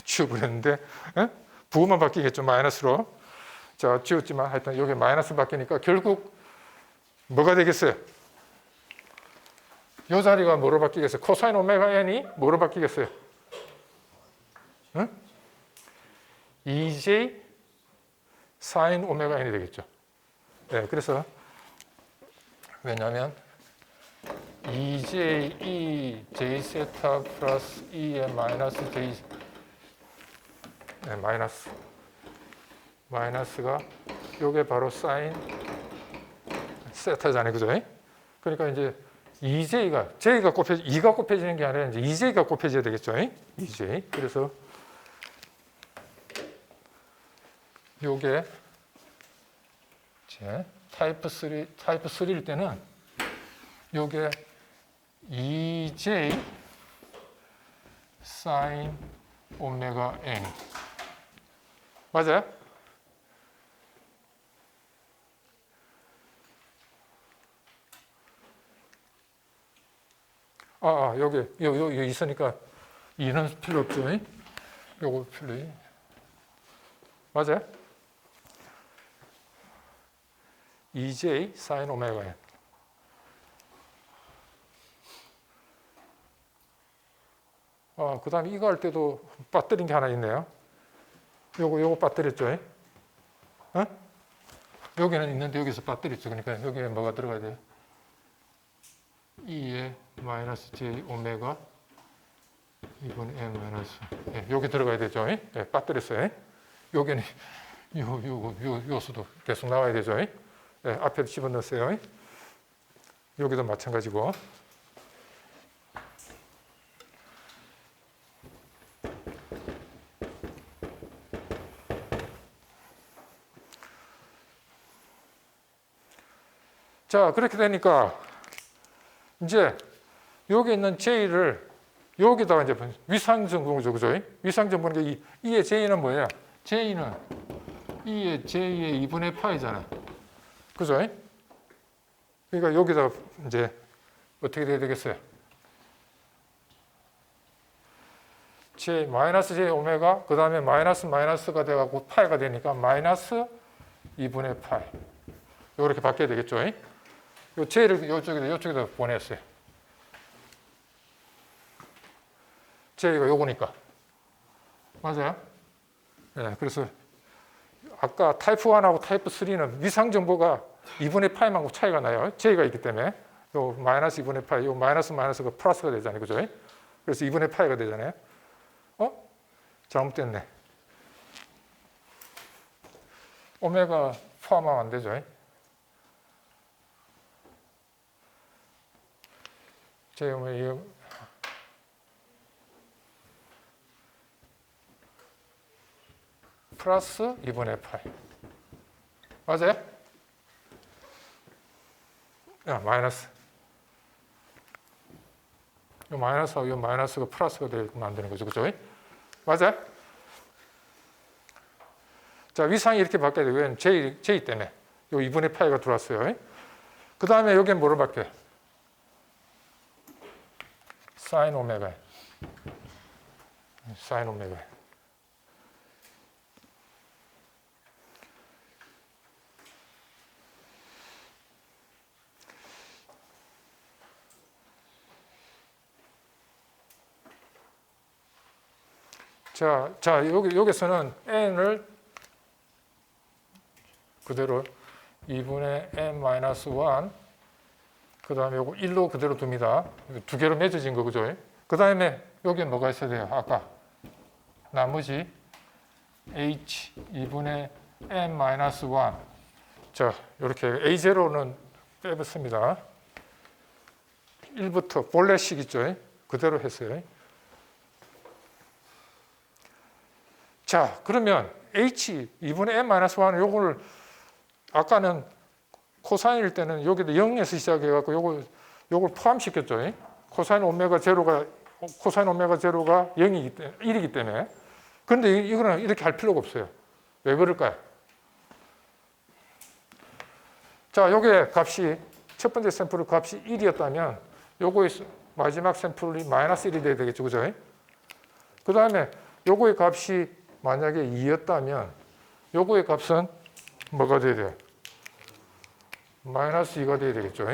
지워버렸는데 부호만 바뀌겠죠. 마이너스로. 자, 지웠지만 하여튼 여기 마이너스 바뀌니까 결국 뭐가 되겠어요? 이 자리가 뭐로 바뀌겠어요? 코사인 오메가 n이 뭐로 바뀌겠어요? 응? 2j 사인 오메가 n이 되겠죠. 네, 그래서 왜냐하면 2j e j 세타 플러스 2의 마이너스 j 네, 마이너스가 요게 바로 사인 세타잖아요. 그죠? 그러니까 이제 2j가 j가 곱해 2가 곱해지는 게 아니라 이제 2j가 곱해져야 되겠죠. 2j. 그래서 요게 이제 타입 3일 때는 요게 2j 사인 오메가 n 맞아요? 여기 있으니까 2는 필요 없죠. 요거 필요. 맞아요? 2j 사인 오메가 n. 그 다음에 이거 할 때도 빠뜨린 게 하나 있네요. 요거 빠뜨렸죠. 여기는 있는데 여기서 빠뜨렸죠. 그러니까 여기에 뭐가 들어가야 돼요? 2의 마이너스 j 오메가 2분의 n 마이너스 여기 들어가야 되죠. 빠뜨렸어요. 여기는 요 수도 계속 나와야 되죠. 앞에 집어넣으세요. 여기도 마찬가지고. 자, 그렇게 되니까 이제 여기 있는 J를 여기다가 이제 위상정분이죠. 그죠? 위상정분이 E의 J는 뭐예요? J는 E의 J의 2분의 파이잖아. 그죠? 그러니까 여기다가 이제 어떻게 돼야 되겠어요? J, 마이너스 J 오메가, 그 다음에 마이너스가 돼갖고 파이가 되니까 마이너스 2분의 파이. 이렇게 바뀌어야 되겠죠? 요 J를 이쪽에다 보냈어요. J가 요거니까. 맞아요? 네, 그래서 아까 타입 1하고 타입 3는 위상 정보가 2분의 파이만큼 차이가 나요. J가 있기 때문에. 요 마이너스 2분의 파이, 요 마이너스가 플러스가 되잖아요. 그죠? 그래서 2분의 파이가 되잖아요. 잘못됐네. 오메가 포함하면 안 되죠. J 오메가 플러스 2분의 파이. 맞아요? 마이너스. 요 마이너스하고 요 마이너스가 플러스가 되게끔 만드는 거죠. 그죠? 맞아요? 자, 위상이 이렇게 바뀌어야 돼요. 왜냐면 J 때문에. 요 2분의 파이가 들어왔어요. 그 다음에 여기는 뭐로 바뀌어요? 사인 오메가. 사인 오메가. 자, 여기서는 n을 그대로 2분의 n-1, 그 다음에 요거 1로 그대로 둡니다. 두 개로 맺어진 거, 그죠? 그 다음에 여기 뭐가 있어야 돼요? 아까 나머지 h 2분의 n-1. 자, 이렇게 a0는 빼봤습니다. 1부터 본래식 있죠? 그대로 했어요. 자, 그러면 h 2분의 n-1은 요거를 아까는 코사인일 때는 여기도 0에서 시작해갖고 요걸 포함시켰죠. 코사인 오메가 제로가 0이기 때문에 1이기 때문에. 그런데 이거는 이렇게 할 필요가 없어요. 왜 그럴까요? 자, 요게 값이 첫 번째 샘플의 값이 1이었다면 요거의 마지막 샘플이 마이너스 1이 돼야 되겠죠. 그죠? 그 다음에 요거의 값이 만약에 2였다면 요거의 값은 뭐가 돼야 돼요? 마이너스 2가 돼야 되겠죠.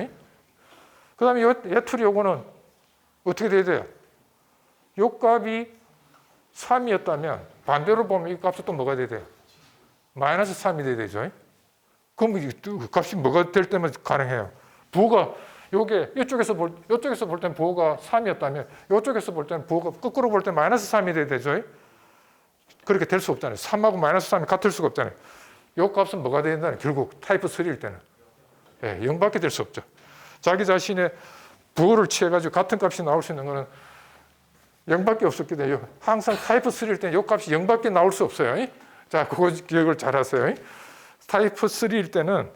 그 다음에 예툴이 요거는 어떻게 돼야 돼요? 요 값이 3이었다면 반대로 보면 이 값이 또 뭐가 돼야 돼요? 마이너스 3이 돼야 되죠. 그럼 그 값이 뭐가 될 때만 가능해요? 부호가 요게 이쪽에서 볼 땐 부호가 3이었다면 이쪽에서 볼 때는 부호가 거꾸로 볼 때 마이너스 3이 돼야 되죠. 그렇게 될 수 없잖아요. 3하고 마이너스 3이 같을 수가 없잖아요. 요 값은 뭐가 된다는 결국 타입 3일 때는 0밖에 될 수 없죠. 자기 자신의 부호를 취해가지고 같은 값이 나올 수 있는 거는 0밖에 없었기 때문에 항상 타입 3일 때는 요 값이 0밖에 나올 수 없어요. 자, 그거 기억을 잘 하세요. 타입 3일 때는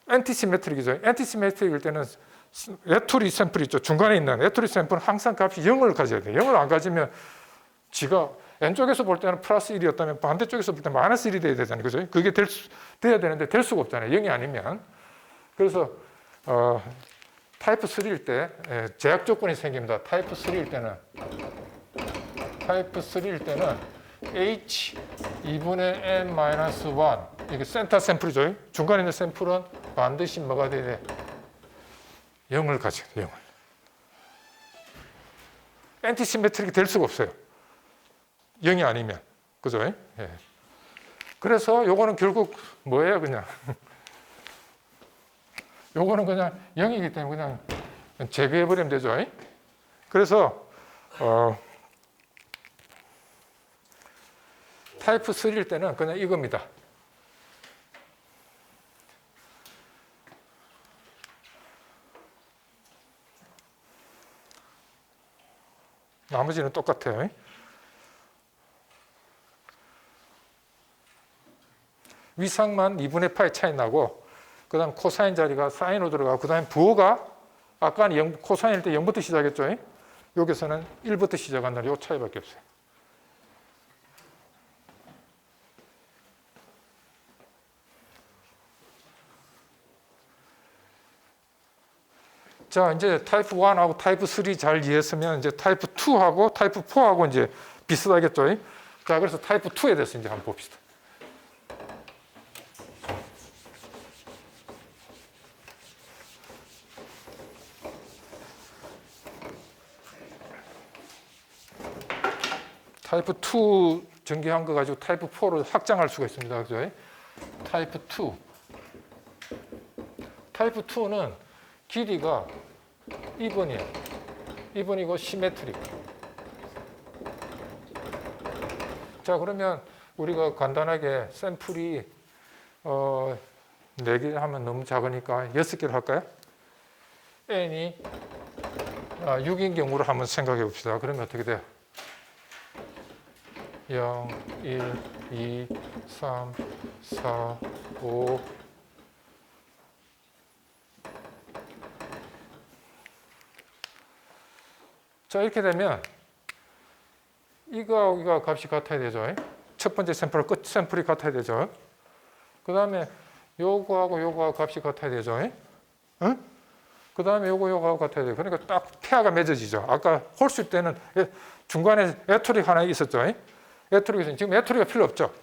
엔티시메트릭이죠. 엔티시메트릭일 때는 에투리 샘플 있죠. 중간에 있는 에투리 샘플은 항상 값이 0을 가져야 돼요. 0을 안 가지면 지가 왼쪽에서 볼 때는 플러스 1이었다면 반대쪽에서 볼 때 마이너스 1이 돼야 되잖아요. 그죠? 그게 돼야 되는데 될 수가 없잖아요. 0이 아니면. 그래서 타입 3일 때 제약 조건이 생깁니다. 타입 3일 때는 H 2분의 n-1 이게 센터 샘플이죠. 중간에 있는 샘플은 반드시 뭐가 돼야 돼? 0을 가져야 돼요. 0을. 엔티시메트릭이 될 수가 없어요. 0이 아니면. 그죠? 예. 그래서 요거는 결국 뭐예요? 그냥 요거는 그냥 0이기 때문에 그냥 제거해버리면 되죠. 그래서 타입 3일 때는 그냥 이겁니다. 나머지는 똑같아요. 위상만 2분의 파이 차이 나고 그 다음 코사인 자리가 사인으로 들어가고 그 다음에 부호가 아까는 코사인일 때 0부터 시작했죠. 여기서는 1부터 시작한다는 이 차이밖에 없어요. 자, 이제 타입 1하고 타입 3 잘 이해했으면 이제 타입 2하고 타입 4하고 이제 비슷하겠죠. 자, 그래서 타입 2에 대해서 이제 한번 봅시다. 타입 2 전개한 거 가지고 타입 4로 확장할 수가 있습니다. 그죠? 타입 2. 타입 2는 길이가 2번이에요. 2번이고 시메트릭. 자, 그러면 우리가 간단하게 샘플이 4개 하면 너무 작으니까 6개를 할까요? n이 6인 경우로 한번 생각해 봅시다. 그러면 어떻게 돼요? 0, 1, 2, 3, 4, 5 자, 이렇게 되면 이거하고 이거 값이 같아야 되죠. 첫 번째 샘플 끝 샘플이 같아야 되죠. 그 다음에 요거하고 요거하고 값이 같아야 되죠. 응? 그 다음에 요거하고 같아야 돼요. 그러니까 딱 페어가 맺어지죠. 아까 홀수 때는 중간에 애토릭 하나 있었죠. 애토릭이 있어요. 지금 애토릭이 필요 없죠.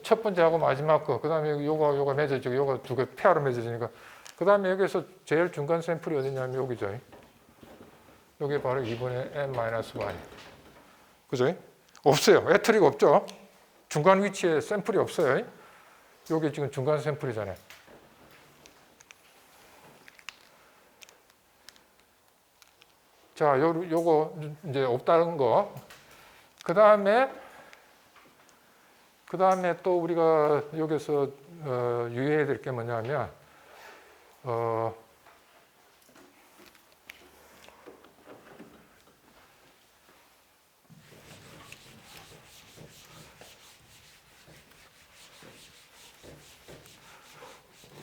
첫 번째하고 마지막 거, 그 다음에 요거 맺어지고 요거 두 개 페어로 맺어지니까 그 다음에 여기서 제일 중간 샘플이 어디냐면 여기죠. 여기 바로 2분의 n-1. 그죠? 없어요. 애토릭 없죠. 중간 위치에 샘플이 없어요. 여기 지금 중간 샘플이잖아요. 자, 요거 이제 없다는 거. 그 다음에 또 우리가 여기서 유의해야 될 게 뭐냐면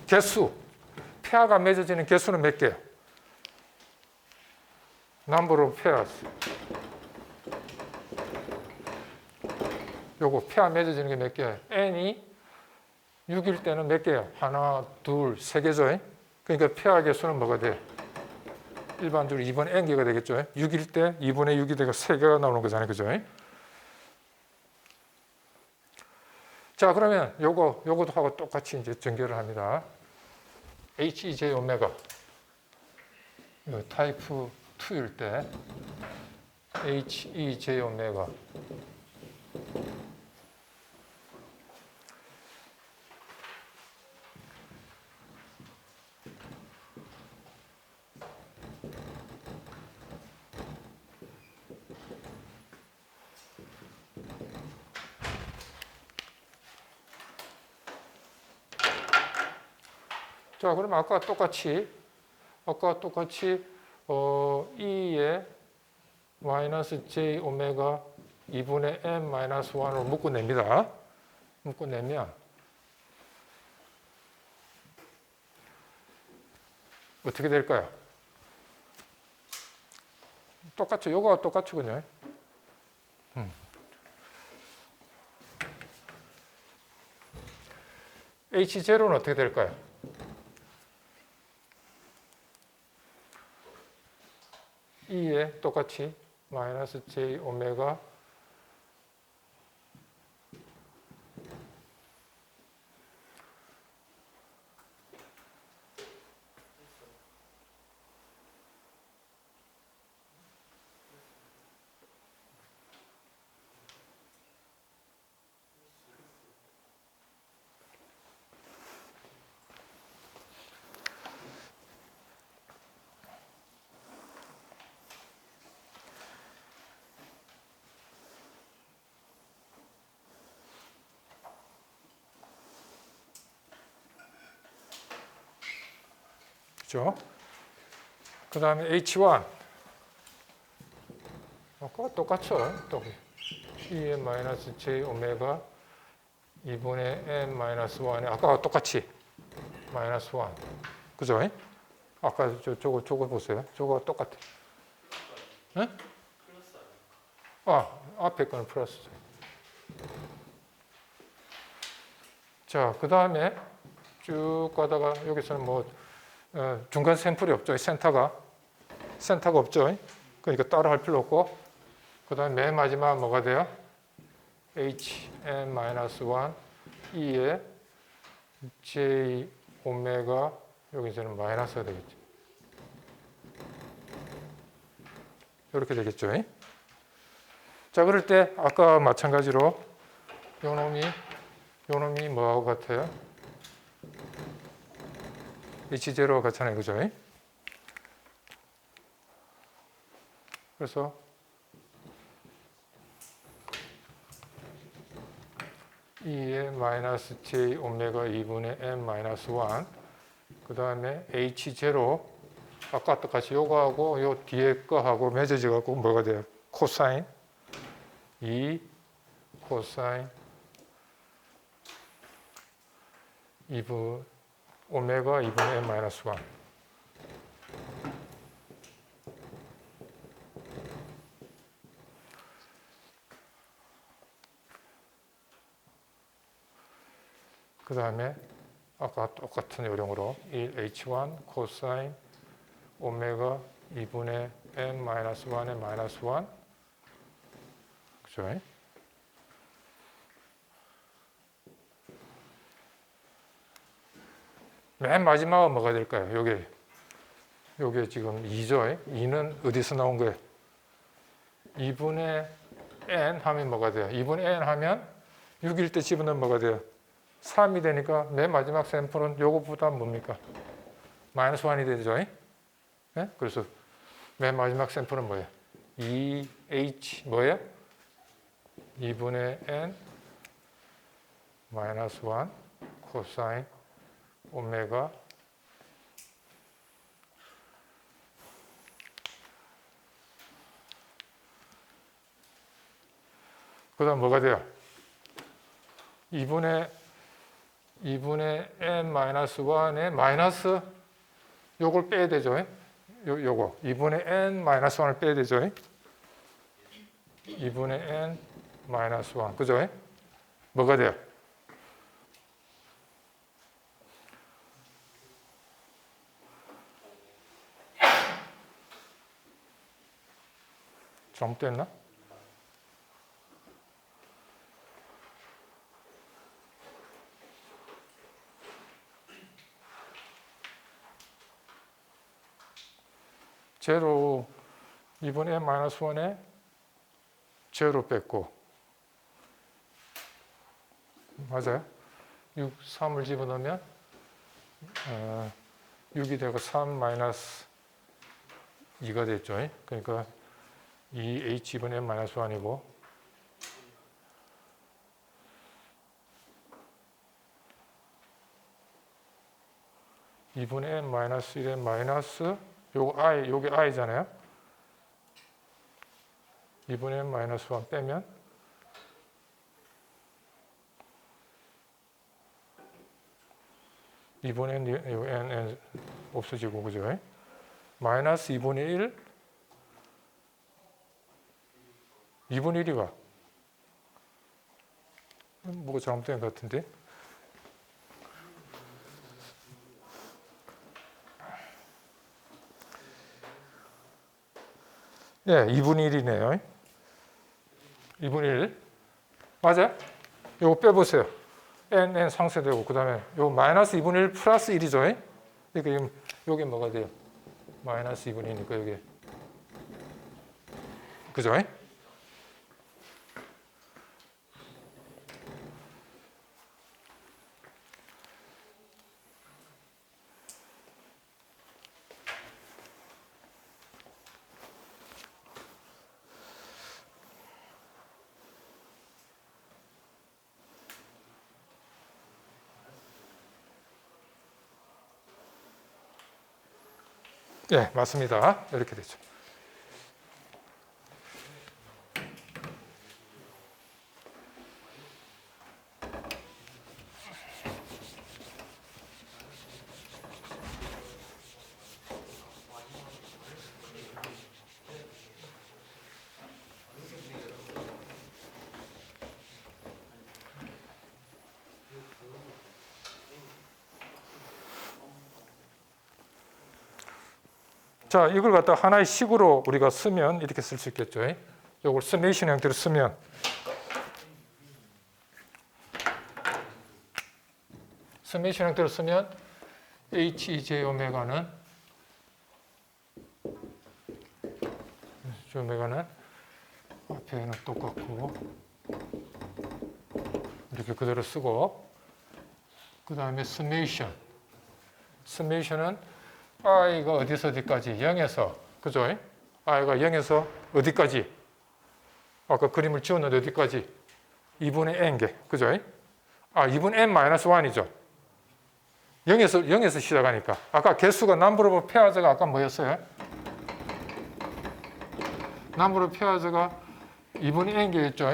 개수, 페어가 맺어지는 개수는 몇 개요? Number of pairs. 요거 페어 맺어지는 게 몇 개예요? n이 6일 때는 몇 개예요? 하나, 둘, 세 개죠. 그러니까 페어 개수는 뭐가 돼? 일반적으로 2번 n개가 되겠죠. 6일 때 2분의 6이 되고 3개가 나오는 거잖아요. 그죠? 자, 그러면 요것도 하고 똑같이 이제 전개를 합니다. HEJ 오메가. 타입 2일 때 HEJ 오메가. 자, 그럼 아까 똑같이 E에 마이너스 J 오메가 2분의 M 마이너스 1으로 묶어냅니다. 묶어내면 어떻게 될까요? 똑같죠. 요거와 똑같죠, H0는 어떻게 될까요? E에 똑같이 마이너스 J 오메가 그죠? 그 다음에 H1 아까 똑같죠? 또 E의 마이너스 J 오메가 2분의 N 마이너스 1에 아까와 똑같이 마이너스 1 그죠? 아까 저거 보세요. 저거 똑같아. 응? 앞에 거는 플러스죠. 자, 그 다음에 쭉 가다가 여기서는 중간 샘플이 없죠. 센터가 없죠. 그러니까 따로 할 필요 없고 그 다음에 맨 마지막 뭐가 돼요? HN-1 E에 J 오메가 여기서는 마이너스가 되겠죠. 이렇게 되겠죠. 자, 그럴 때 아까 마찬가지로 요 놈이 뭐하고 같아요? H0가 같잖아요. 그죠? 그래서 E의 마이너스 J 오메가 2분의 M 마이너스 1 그 다음에 H0 아까 똑같이 요거하고 요 뒤에 거하고 맺어져 갖고 뭐가 돼요? 코사인 2 코사인 2분 오메가 2분의 M 마이너스 1 그 다음에 아까 똑같은 요령으로 1H1 코사인 오메가 2분의 n-1의 마이너스 1 그죠? 맨 마지막은 뭐가 될까요? 요게 지금 2죠? 2는 어디서 나온 거예요? 2분의 n 하면 뭐가 돼요? 2분의 n 하면 6일 때 집어넣으면 뭐가 돼요? 3이 되니까 맨 마지막 샘플은 요거보다 뭡니까? 마이너스 1이 되죠? 네? 그래서 맨 마지막 샘플은 뭐예요? 2H 뭐예요? 2분의 n 마이너스 1 코사인 오메가 그 다음 뭐가 돼요? 2분의 n-1의 마이너스 요걸 빼야 되죠. 요거 2분의 n-1을 빼야 되죠. 2분의 n-1 그죠? 뭐가 돼요? 잘못됐나? 제로 2분의 n-1에 제로 뺐고 맞아요? 6, 3을 집어넣으면 6이 되고 3 마이너스 2가 됐죠. 그러니까 2H2분의 n-1이고 2분의 n-1의 마이너스 요게 i잖아요. 2분의 n-1 빼면 2분의 n 없어지고 그죠? 마이너스 2분의 1 2분의 1이가 뭐가 잘못된 것 같은데? 예, 2분의 1이네요. 2분의 1. 맞아요? 요거 빼보세요. n 상쇄되고, 그 다음에 요 마이너스 2분의 1 플러스 1이죠. 그러니까 요게 뭐가 돼요? 마이너스 2분의 1이니까 요게. 그죠? 예, 맞습니다. 이렇게 되죠. 자, 이걸 갖다 하나의 식으로 우리가 쓰면 이렇게 쓸 수 있겠죠. 이걸 서메이션 형태로 쓰면 서메이션 형태로 쓰면 HJ 오메가는 앞에는 똑같고 이렇게 그대로 쓰고 그 다음에 서메이션은 i가 어디서 어디까지? 0에서 그죠? i가 0에서 어디까지? 아까 그림을 지웠는데 어디까지? 2분의 n개 그죠? 2분의 n-1이죠. 0에서 시작하니까 아까 개수가 넘버 오브 페어즈가 아까 뭐였어요? 넘버 오브 페어즈가 2분의 n개였죠.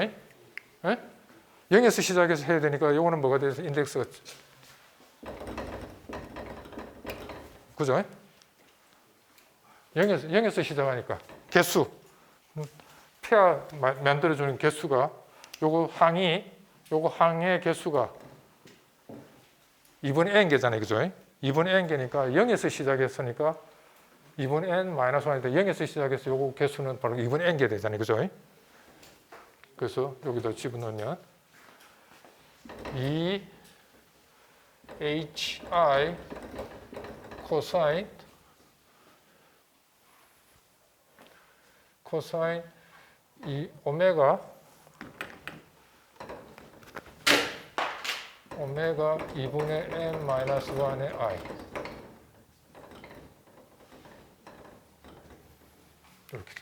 0에서 시작해서 해야 되니까 이거는 뭐가 돼서 인덱스가 그죠? 0에서 시작하니까 개수 페어 만들어주는 개수가 요거 항의 개수가 2분의 n개잖아요. 그죠? 2분의 n개니까 0에서 시작했으니까 2분의 n 마이너스 1인데 0에서 시작해서 요거 개수는 바로 2분의 n개 되잖아요. 그죠? 그래서 여기다 집어넣으면 2hi 코사인 이 오메가 2분의 n 마이너스 1의 i 이렇게.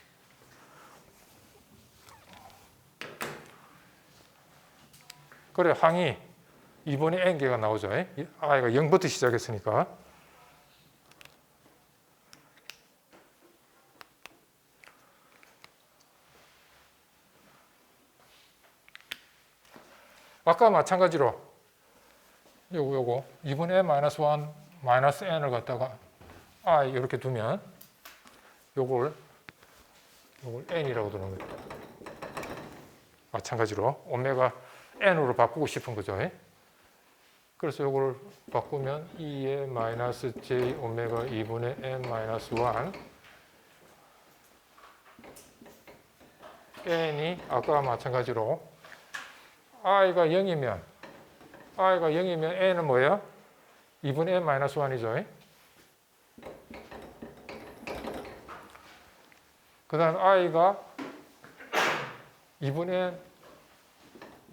그래 항이 2분의 n개가 나오죠. i가 0부터 시작했으니까. 아까 마찬가지로 요거 2분의 n 마이너스 1 마이너스 n을 갖다가 i 이렇게 두면 요걸 n이라고 두는 겁니다. 마찬가지로 오메가 n으로 바꾸고 싶은 거죠. 그래서 요걸 바꾸면 2의 마이너스 j 오메가 2분의 n 마이너스 1 n이 아까 마찬가지로 i가 0이면 n은 뭐예요? 2분의 n 마이너스 1이죠. 그 다음 i가 2분의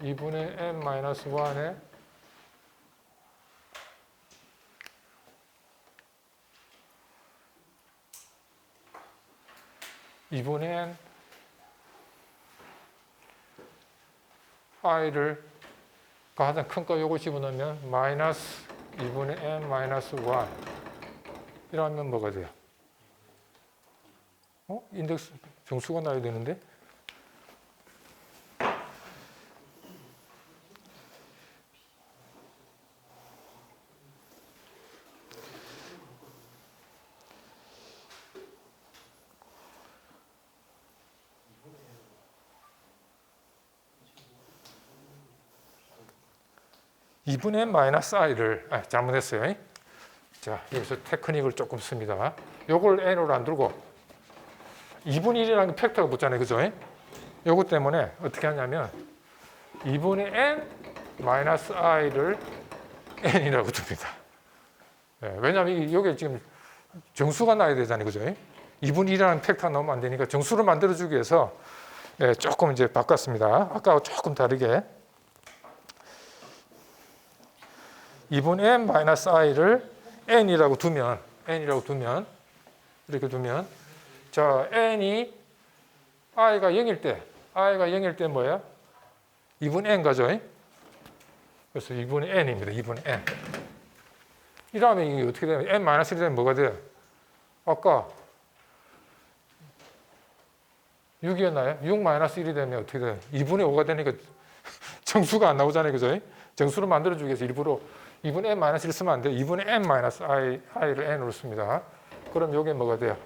n 마이너스 1에 2분의 n i를 가장 큰 거 요거 집어넣으면 마이너스 2분의 n 마이너스 1 이러면 뭐가 돼요? 인덱스 정수가 나야 되는데 2분의 n 마이너스 i를 잘못했어요. 자, 여기서 테크닉을 조금 씁니다. 요걸 n으로 안 두고 2분의 1이라는 팩터가 붙잖아요. 그죠? 요거 때문에 어떻게 하냐면 2분의 n 마이너스 i를 n이라고 둡니다. 왜냐하면 이게 지금 정수가 나야 되잖아요. 그죠? 2분의 1이라는 팩터가 나오면 안 되니까 정수를 만들어주기 위해서 조금 이제 바꿨습니다. 아까와 조금 다르게 2분의 n 마이너스 i를 n이라고 두면 이렇게 두면 자 n이 i가 0일 때 뭐예요? 2분의 n 가죠. 그래서 2분의 n입니다. 2분의 n. 이러면 이게 어떻게 되면 n 마이너스 1이 되면 뭐가 돼요? 아까 6이었나요? 6 마이너스 1이 되면 어떻게 돼요? 2분의 5가 되니까 정수가 안 나오잖아요. 그죠? 정수를 만들어주기 위해서 일부러 2분의 n 마이너스 1 쓰면 안 돼요. 2분의 n 마이너스 i를 n으로 씁니다. 그럼 이게 뭐가 돼요?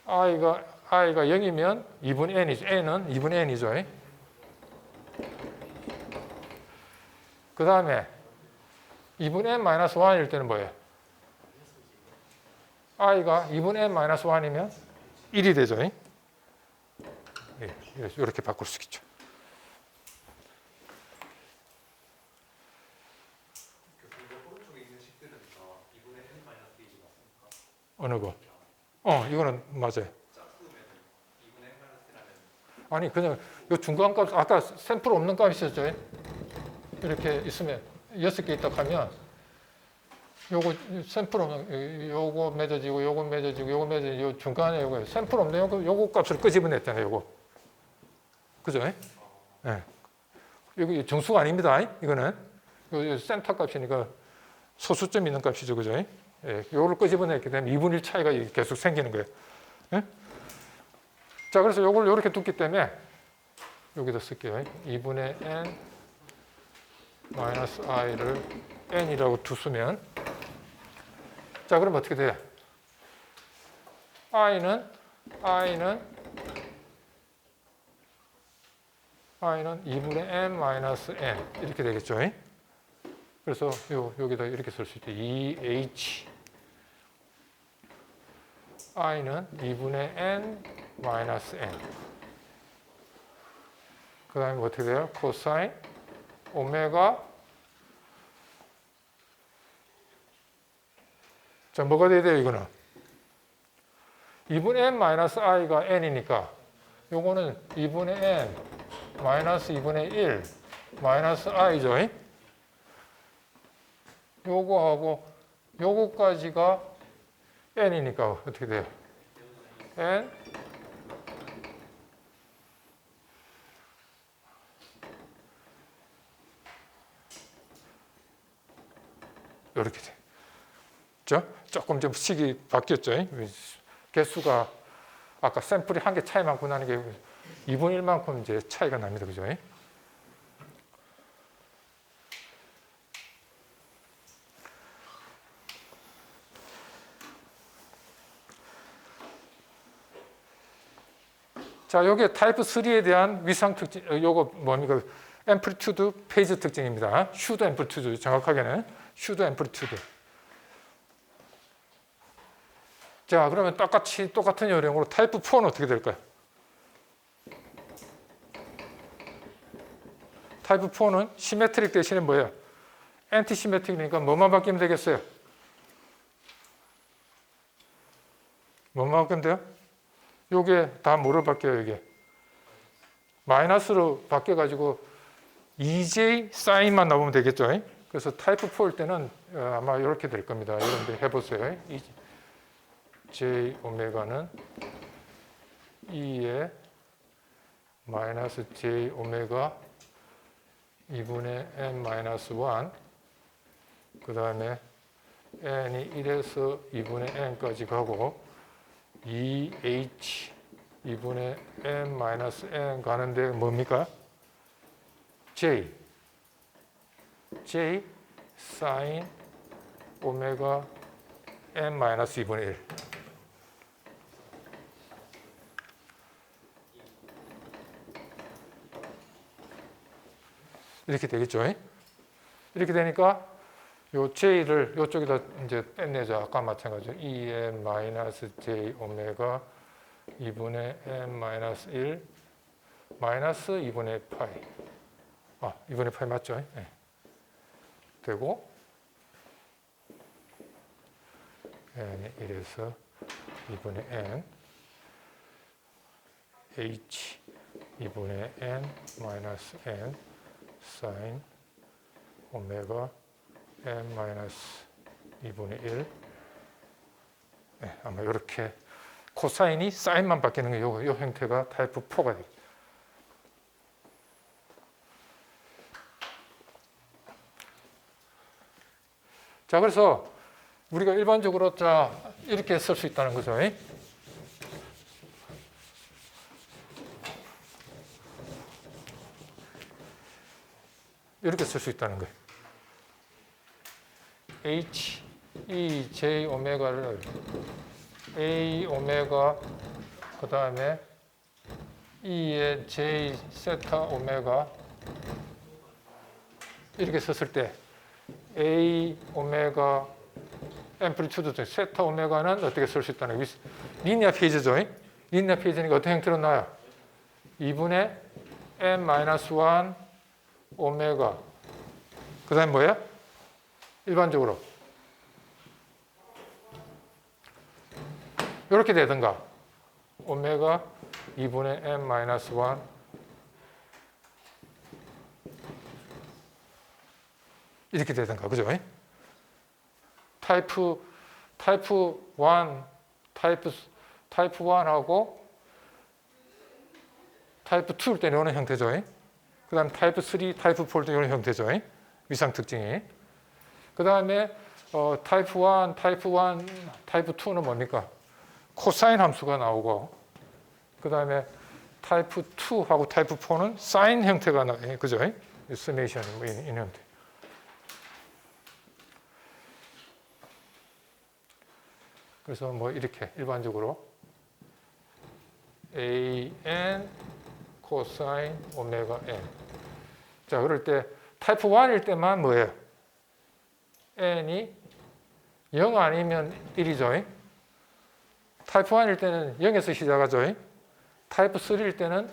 i가 0이면 2분의 n이죠. n은 2분의 n이죠. 그 다음에 2분의 n 마이너스 1일 때는 뭐예요? i가 2분의 n 마이너스 1이면 1이 되죠. 이렇게 바꿀 수 있죠. 어느 거? 이거는 맞아요. 아니 그냥 요 중간 값 아까 샘플 없는 값 있었죠? 이렇게 있으면 6개 있다 하면 요거 샘플 없는 요거 맺어지고 요거 맺어지고 요거 맺어지고 요 중간에 요거 샘플 없는 요거 값을 끄집어냈잖아요. 요거 그죠? 네. 이거 정수가 아닙니다. 이거는 요 센터 값이니까 소수점 있는 값이죠. 그죠? 요거를 끄집어냈기 때문에 2분의 1 차이가 계속 생기는 거예요. 예? 자, 그래서 요걸 이렇게 뒀기 때문에 여기다 쓸게요. 2분의 n 마이너스 i를 n이라고 두으면 자, 그럼 어떻게 돼요? i는 2분의 n 마이너스 n 이렇게 되겠죠. 그래서 여기다 이렇게 쓸 수 있대. 2h i는 2분의 n 마이너스 n. 그 다음에 어떻게 돼요? 코사인 오메가. 자, 뭐가 돼야 돼요, 이거는? 2분의 n 마이너스 i가 n이니까 요거는 2분의 n 마이너스 2분의 1 마이너스 i죠. 요거하고 요거까지가 n이니까 어떻게 돼요? n 이렇게 돼. 그죠? 조금 좀 식이 바뀌었죠. 개수가 아까 샘플이 한 개 차이만큼 나는 게 2분의 1만큼 이제 차이가 납니다. 그죠? 자, 요게 타입 3에 대한 위상 특징, 요거 뭡니까? 앰플리튜드 페이즈 특징입니다. 슈도 앰플리튜드, 정확하게는 슈도 앰플리튜드. 자, 그러면 똑같은 요령으로 타입 4는 어떻게 될까요? 타입 4는 시메트릭 대신에 뭐예요? 엔티 시메트릭이니까 뭐만 바뀌면 되겠어요? 뭐만 바뀌면 돼요? 요게 다 뭐로 바뀌어요, 이게? 마이너스로 바뀌어가지고 EJ 사인만 나오면 되겠죠? 그래서 타입 4일 때는 아마 이렇게 될 겁니다. 여러분들 해보세요. J 오메가는 E에 마이너스 J 오메가 2분의 n 마이너스 1, 그 다음에 n이 1에서 2분의 n까지 가고 2h 2분의 n 마이너스 n 가는데 뭡니까? j 사인 오메가 n 마이너스 2분의 1. 이렇게 되겠죠? 이렇게 되니까 요 j를 요쪽에다 이제 뺐내죠. 아까 마찬가지로 2n 마이너스 j 오메가 2분의 n 마이너스 1 마이너스 2분의 파이. 2분의 파이 맞죠? 네. 되고 n이 1에서 2분의 n h 2분의 n 마이너스 n 사인 오메가 n 마이너스 2분의 1. 네, 아마 이렇게 코사인이 사인만 바뀌는 게 요 형태가 타입 4가 되겠죠. 자, 그래서 우리가 일반적으로 이렇게 쓸 수 있다는 거죠. 이렇게 쓸 수 있다는 거예요. H, E, J 오메가를 A 오메가 그 다음에 E의 J 세타 오메가 이렇게 썼을 때 A 오메가 앰플리튜드 세타 오메가는 어떻게 쓸 수 있다는 거예요? 리니어 페이지죠. 리니어 페이지니까 어떤 형태로 나와요? 2분의 n-1 오메가 그 다음에 뭐예요? 일반적으로 이렇게 되든가 오메가 2분의 n-1 이렇게 되든가 그죠? 타입 1하고 타입 2일 때는 이런 형태죠. 그 다음 타입 3, 타입 4일 때 이런 형태죠. 위상 특징이. 그 다음에 타입 1, 타입 2는 뭡니까? 코사인 함수가 나오고 그 다음에 타입 2하고 타입 4는 사인 형태가 나와요. 그죠? 서메이션 이 형태. 그래서 뭐 이렇게 일반적으로 an 코사인 오메가 n. 자, 그럴 때 타입 1일 때만 뭐예요? n이 0 아니면 1이죠. 타입 1일 때는 0에서 시작하죠. 타입 3일 때는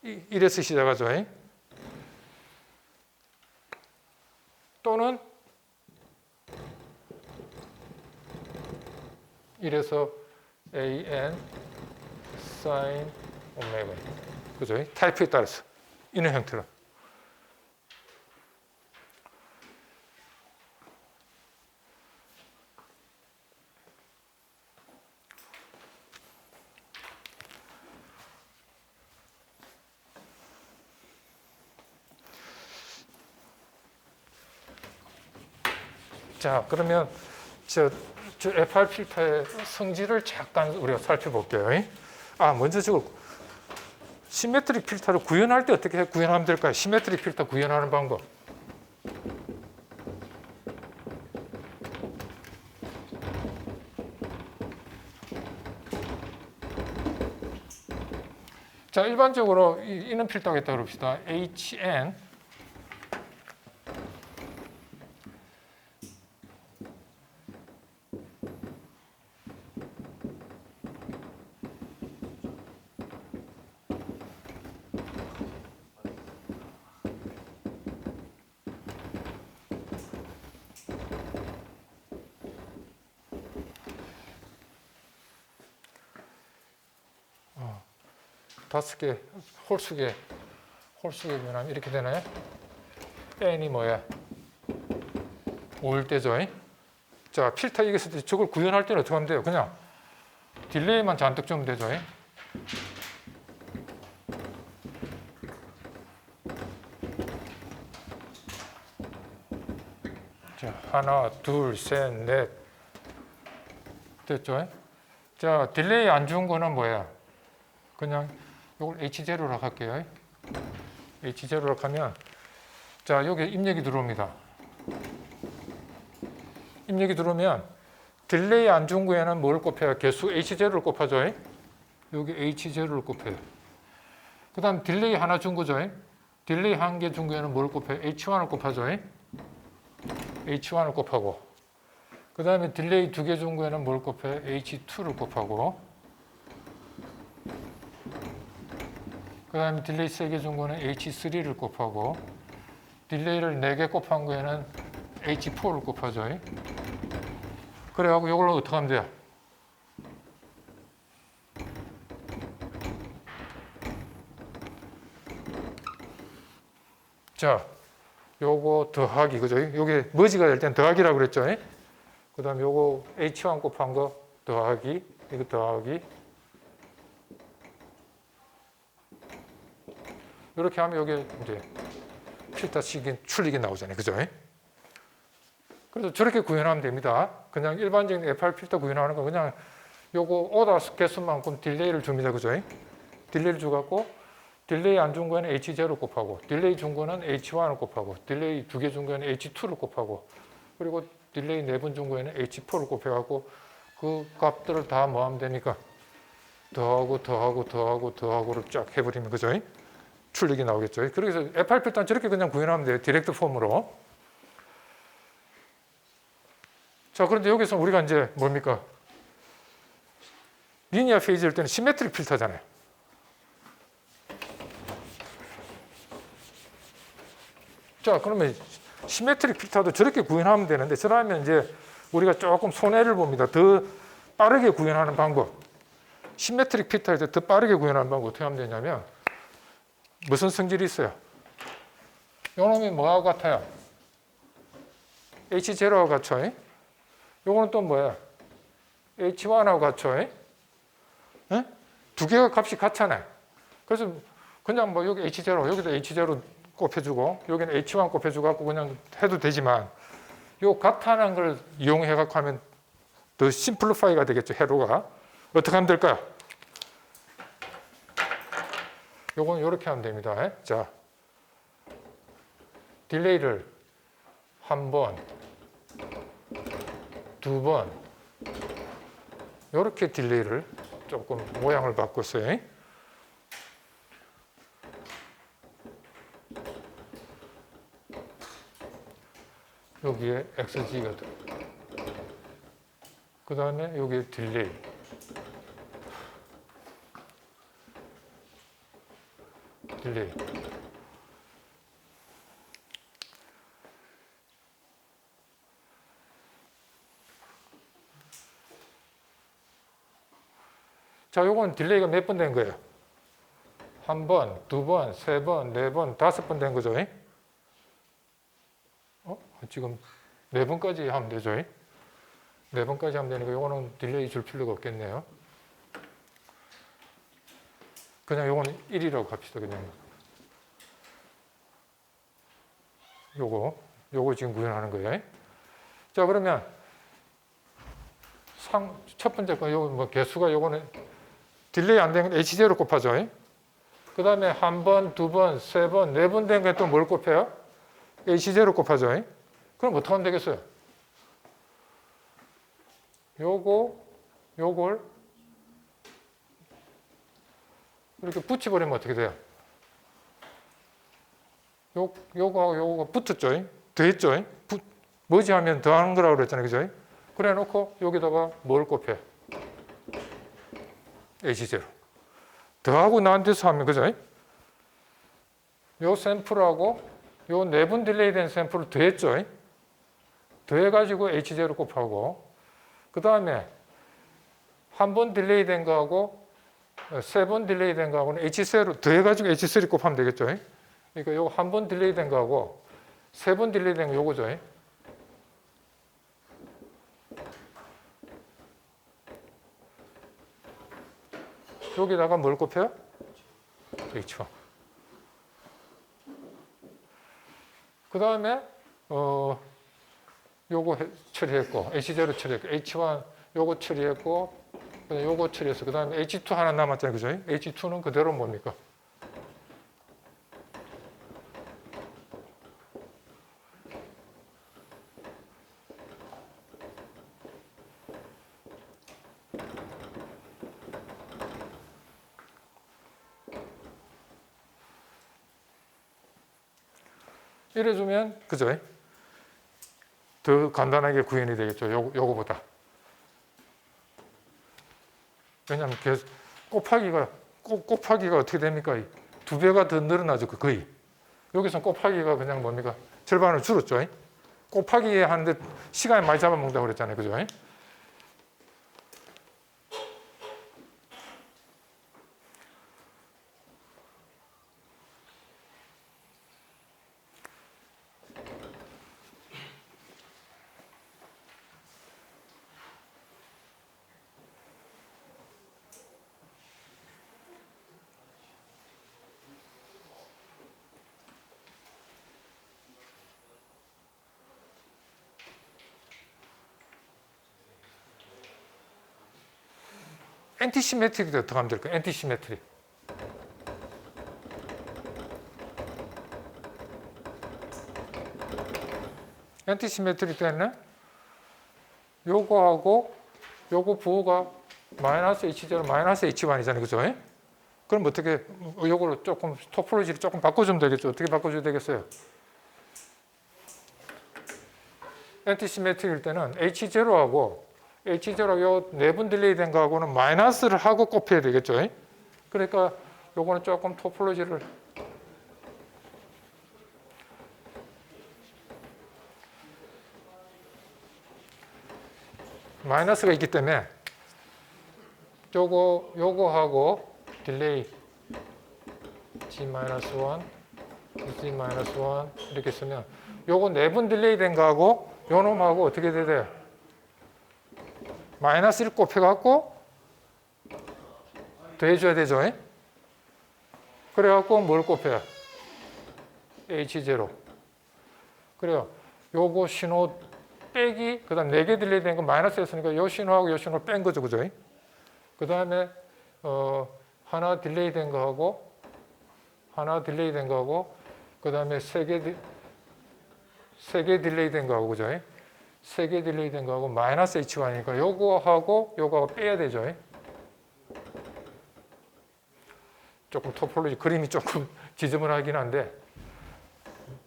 1에서 시작하죠. 또는 1에서 an sin 오메가. 그죠? 타입에 따라서. 이런 형태로. 자, 그러면 저 FR 필터의 성질을 잠깐 우리가 살펴볼게요. 먼저 저거 시메트릭 필터를 구현할 때 어떻게 구현하면 될까요? 시메트릭 필터 구현하는 방법. 자, 일반적으로 이런 필터가 있다고 그럽시다. HN 다섯 개 홀수계 변하면 이렇게 되나요? n이 뭐야? 5일 때죠. 자, 필터 이게 있을 때 저걸 구현할 때는 어떻게 하면 돼요? 그냥 딜레이만 잔뜩 주면 되죠. 자, 하나, 둘, 셋, 넷 됐죠? 자, 딜레이 안 준 거는 뭐야? 그냥 이걸 H0로 할게요. H0로 하면 자, 여기 입력이 들어옵니다. 입력이 들어오면 딜레이 안 준 거에는 뭘 곱해요? 개수 H0를 곱하죠. 여기 H0를 곱해요. 그 다음 딜레이 하나 준 거죠. 딜레이 한 개 준 거에는 뭘 곱해요? H1을 곱하죠. H1을 곱하고 그 다음에 딜레이 두 개 준 거에는 뭘 곱해요? H2를 곱하고 그 다음에 딜레이 3개 준 거는 H3를 곱하고 딜레이를 4개 곱한 거에는 H4를 곱하죠. 그래갖고 이걸 어떻게 하면 돼요? 자, 요거 더하기, 그죠? 요게 머지가 될 땐 더하기라고 그랬죠? 그 다음에 요거 H1 곱한 거 더하기, 이거 더하기. 이렇게 하면 여기 이제 필터 출력이 나오잖아요. 그죠? 그래서 저렇게 구현하면 됩니다. 그냥 일반적인 FR 필터 구현하는 거 그냥 요거 오다 개수만큼 딜레이를 줍니다. 그죠? 딜레이를 주갖고 딜레이 안 준 거는 H0 곱하고 딜레이 준 거는 H1을 곱하고 딜레이 두 개 준 거는 H2를 곱하고 그리고 딜레이 4번 준 거에는 H4를 곱해갖고 그 값들을 다 모으면 되니까 더하고를 쫙 해버리면 그죠? 출력이 나오겠죠. 그래서 FR 필터는 저렇게 그냥 구현하면 돼요. 디렉트 폼으로. 자, 그런데 여기서 우리가 이제 뭡니까? 리니어 페이지일 때는 시메트릭 필터잖아요. 자, 그러면 시메트릭 필터도 저렇게 구현하면 되는데, 저러면 이제 우리가 조금 손해를 봅니다. 더 빠르게 구현하는 방법. 시메트릭 필터일 때 더 빠르게 구현하는 방법 어떻게 하면 되냐면, 무슨 성질이 있어요? 요놈이 뭐하고 같아요? H0하고 같죠? 요거는 또 뭐야? H1하고 같죠? 두 개가 값이 같잖아요. 그래서 그냥 뭐 여기 H0, 여기도 H0 곱해주고, 여기는 H1 곱해주고 그냥 해도 되지만, 요 같다는 걸 이용해갖고 하면 더 심플리파이가 되겠죠, 회로가. 어떻게 하면 될까요? 요건 이렇게 하면 됩니다. 자, 딜레이를 한 번, 두 번, 이렇게 딜레이를 조금 모양을 바꿨어요. 여기에 XG가 들어. 그 다음에 여기에 딜레이. 딜레이. 자, 요건 딜레이가 몇 번 된 거예요? 한 번, 두 번, 세 번, 네 번, 다섯 번 된 거죠? 지금 네 번까지 하면 되죠? 네 번까지 하면 되니까 요거는 딜레이 줄 필요가 없겠네요. 그냥 요거는 1이라고 합시다, 그냥. 요거 지금 구현하는 거예요. 자, 그러면 첫 번째 거, 요거 뭐 개수가 요거는 딜레이 안 된 건 H0 곱하죠. 그 다음에 한 번, 두 번, 세 번, 네 번 된 게 또 뭘 곱해요? H0 곱하죠. 그럼 어떻게 하면 되겠어요? 요걸 이렇게 붙여버리면 어떻게 돼요? 요거하고 요거가 붙었죠? 더했죠? 뭐지 하면 더하는 거라고 그랬잖아요. 그죠? 그래 놓고 여기다가 뭘 곱해? H0. 더하고 나한 데서 하면, 그죠? 요 샘플하고 요 네 번 딜레이 된 샘플을 더했죠? 더해가지고 H0 곱하고, 그 다음에 한 번 딜레이 된 거하고 세 번 딜레이 된 거하고는 H0 더해가지고 H3 곱하면 되겠죠? 그러니까 요거 한 번 딜레이 된 거하고 세 번 딜레이 된 거 요거죠? 여기다가 뭘 곱해요? H1. 그 다음에 요거 처리했고 H0 처리했고 H1 요거 처리했고 그다음에 요거 처리했어. 그 다음에 H2 하나 남았잖아요. 그죠? H2는 그대로 뭡니까? 이래주면 그죠? 더 간단하게 구현이 되겠죠. 요거보다. 왜냐하면 곱하기가 어떻게 됩니까? 두 배가 더 늘어나죠. 거의. 여기서 곱하기가 그냥 뭡니까? 절반으로 줄었죠. 곱하기 하는데 시간이 많이 잡아먹는다고 그랬잖아요. 그죠? 엔티시메트릭도 어떻게 하면 될까요? 엔티시메트릭. 엔티시메트릭 때는 요거하고 요거 부호가 마이너스 H0, 마이너스 H1이잖아요. 그죠? 그럼 어떻게, 요거를 조금, 토폴로지를 조금 바꿔주면 되겠죠? 어떻게 바꿔줘야 되겠어요? 엔티시메트릭일 때는 H0하고 요 네 번 딜레이 된 거하고는 마이너스를 하고 곱해야 되겠죠? 그러니까 요거는 조금 토폴로지를 마이너스가 있기 때문에 요거하고 딜레이 G-1, G-1 이렇게 쓰면 요거 네 번 딜레이 된 거하고 요 놈하고 어떻게 돼요? 마이너스 1 곱해갖고 더해줘야 되죠? 그래갖고 뭘 곱해요? H0. 그래요. 요거 신호 빼기, 그 다음 4개 딜레이 된 거 마이너스였으니까 요 신호하고 요 신호 뺀 거죠. 그죠? 그 다음에, 하나 딜레이 된 거하고, 그 다음에 3개 딜레이 된 거하고, 그죠? 3개 딜레이 된 거하고 마이너스 H1이니까 요거하고 요거하고 빼야 되죠. 조금 토폴로지 그림이 조금 지저분하긴 한데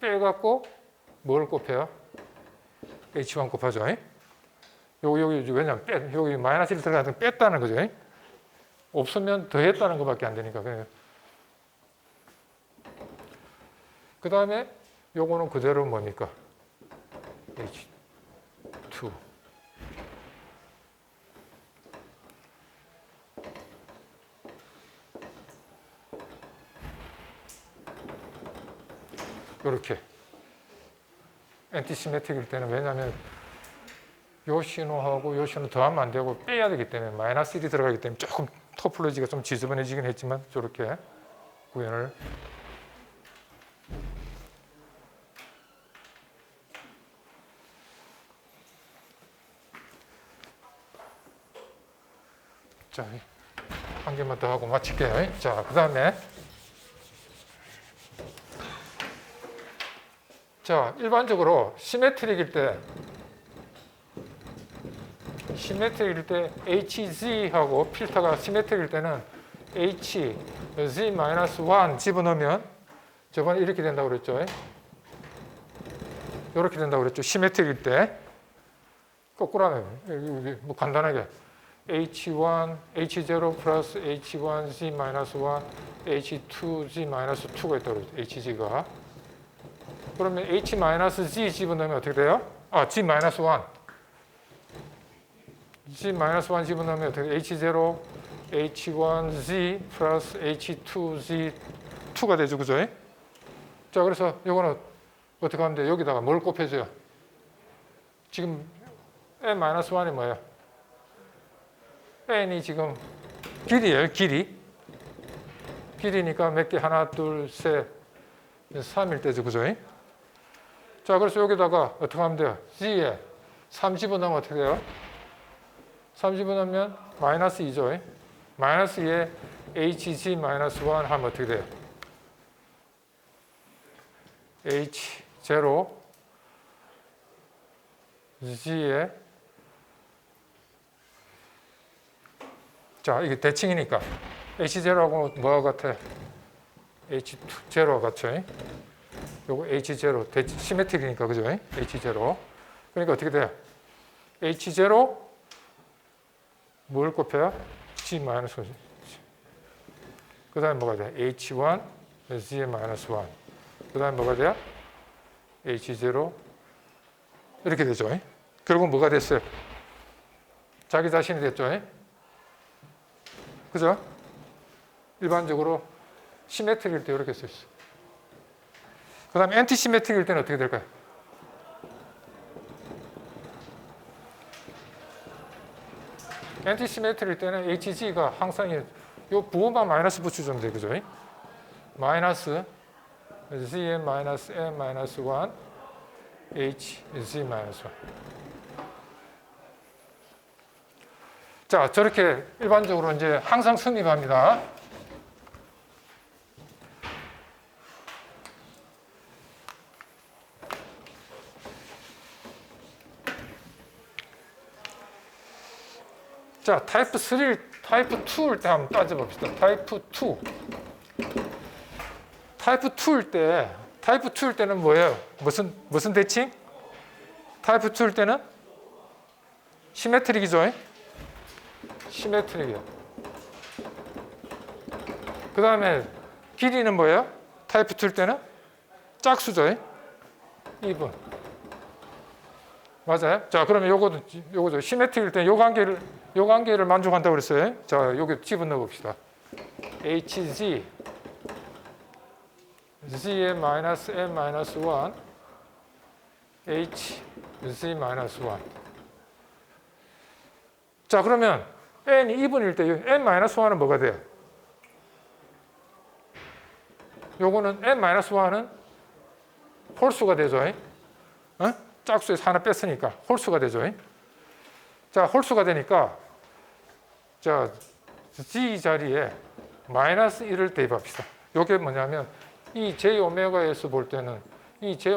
빼갖고 뭘 곱해요? H1 곱하죠. 여기 왜냐면 여기 마이너스 1 들어가서 뺐다는 거죠. 없으면 더했다는 것밖에 안 되니까. 그 다음에 요거는 그대로 뭡니까? H2. 이렇게 엔티시메트릭일 때는 왜냐하면 요 신호하고 요 신호 더하면 안 되고 빼야 되기 때문에 마이너스 1이 들어가기 때문에 조금 토폴로지가 좀 지저분해지긴 했지만 저렇게 구현을 자, 한 개만 더 하고 마칠게요. 자, 그 다음에 자, 일반적으로 시메트릭일 때 HZ하고 필터가 시메트릭일 때는 HZ-1 집어넣으면 저번에 이렇게 된다고 그랬죠. 이렇게 된다고 그랬죠. 시메트릭일 때. 거꾸로 하면 뭐 간단하게 H1, H0 플러스 H1Z-1, H2Z-2가 있다고 그랬죠. HZ가. 그러면 H-Z 집어넣으면 어떻게 돼요? G-1. G-1 집어넣으면 어떻게 돼요? H0, H1Z 플러스 H2Z2가 되죠. 그죠? 자, 그래서 이거는 어떻게 하면 돼요? 여기다가 뭘 곱해줘요? 지금 N-1이 뭐예요? N이 지금 길이에요. 길이니까 몇 개? 하나, 둘, 셋, 3일 때죠. 그죠? 자, 그래서 여기다가 어떻게 하면 돼요? G에 3 집어넣으면 어떻게 돼요? 3 집어넣으면 마이너스 2죠. 마이너스 2에 HG-1 하면 어떻게 돼요? H0 G에 자, 이게 대칭이니까 H0하고 뭐가 같아? H0가 같죠? 요거 H0 시메트릭이니까 그죠? H0 그러니까 어떻게 돼요? H0 뭘 곱해요? G-1 그 다음에 뭐가 돼요? H1 Z-1 그 다음에 뭐가 돼요? H0 이렇게 되죠. 결국 뭐가 됐어요? 자기 자신이 됐죠. 그죠? 일반적으로 시메트릭일 때 이렇게 쓸 수 있어요. 그 다음에 엔티시메트릭일 때는 어떻게 될까요? 엔티시메트릭일 때는 HG가 항상 이 부호만 마이너스 붙여주면 돼요. 그죠? 마이너스 ZN-N-1 HZ-1 자, 저렇게 일반적으로 이제 항상 성립합니다. 자, 타입 3, 타입 2일 때 한번 따져봅시다. 타입 2. 타입 2일 때는 뭐예요? 무슨 대칭? 타입 2일 때는 시메트릭이죠. 시메트릭이에요. 그 다음에 길이는 뭐예요? 타입 2일 때는 짝수죠. 2분. 맞아요? 자, 그러면 요거죠. 시메트릭일 때 요 관계를 만족한다고 그랬어요. 자, 여기 집어넣어 봅시다. HZ Z의 마이너스 N-1 HZ-1 자, 그러면 N이 2분일 때 N-1은 뭐가 돼요? 요거는 N-1은 홀수가 되죠. 짝수에서 하나 뺐으니까 홀수가 되죠. 자, 홀수가 되니까 자, G 자리에 마이너스 1을 대입합시다. 이게 뭐냐면 이 J오메가에서 볼 때는 이 J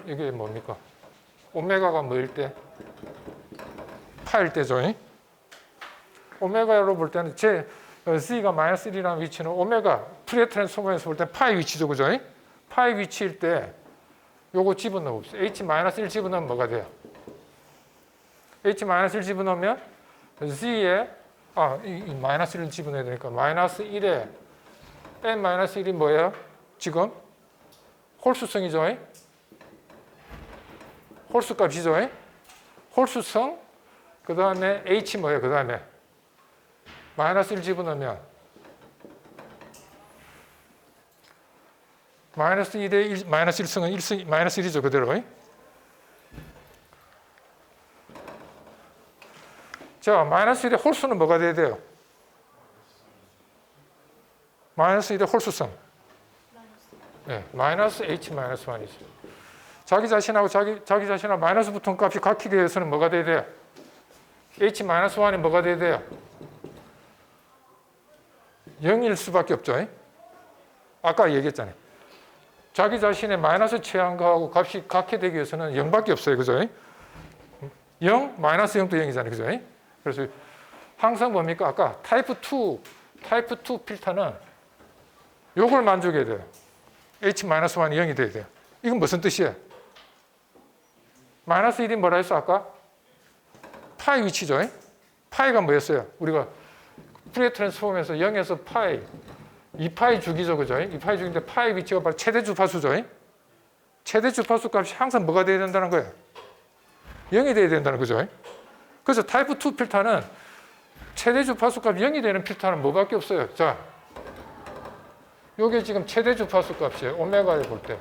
이게 뭡니까? 오메가가 뭐일 때? 파일 때죠. 오메가로 볼 때는 Z가 마이너스 1이라는 위치는 오메가 프리에 트랜스포머에서 볼 때 파이 위치죠. 그죠? 파이 위치일 때 요거 집어넣어 봅시다. H-1 집어넣으면 뭐가 돼요? H-1 집어넣으면 Z에 이 마이너스 1을 집어넣어야 되니까 마이너스 1에 N-1이 뭐예요? 지금 홀수성이죠. 홀수값이죠. 홀수성 그 다음에 H 뭐예요? 그 다음에 마이너스 1 집어넣으면 마이너스 1에 마이너스 1승은 마이너스 1이죠. 그대로. 자, 마이너스 1의 홀수는 뭐가 돼야 돼요? 마이너스 1의 홀수성. 네, 마이너스 H-1이죠. 자기 자신하고 자기 자신하고 마이너스 붙은 값이 같기 위해서는 뭐가 돼야 돼요? H-1이 뭐가 돼야 돼요? 0일 수밖에 없죠. 아까 얘기했잖아요. 자기 자신의 마이너스 취한 거하고 값이 같게 되기 위해서는 0밖에 없어요. 그죠? 0, 마이너스 0도 0이잖아요. 그죠? 그래서 항상 뭡니까? 아까 타입 2 필터는 요걸 만족해야 돼요. H-1이 0이 돼야 돼요. 이건 무슨 뜻이에요? 마이너스 1이 뭐라 했어? 아까? 파이 위치죠. 파이가 뭐였어요? 우리가 푸리에 트랜스폼에서 0에서 파이 2파이 주기죠. 그죠? 2파이 주기인데 파이 위치가 바로 최대 주파수죠. 최대 주파수 값이 항상 뭐가 돼야 된다는 거예요? 0이 돼야 된다는 거죠. 그래서 타입 2 필터는 최대 주파수 값 0이 되는 필터는 뭐밖에 없어요. 자, 요게 지금 최대 주파수 값이에요. 오메가를 볼 때.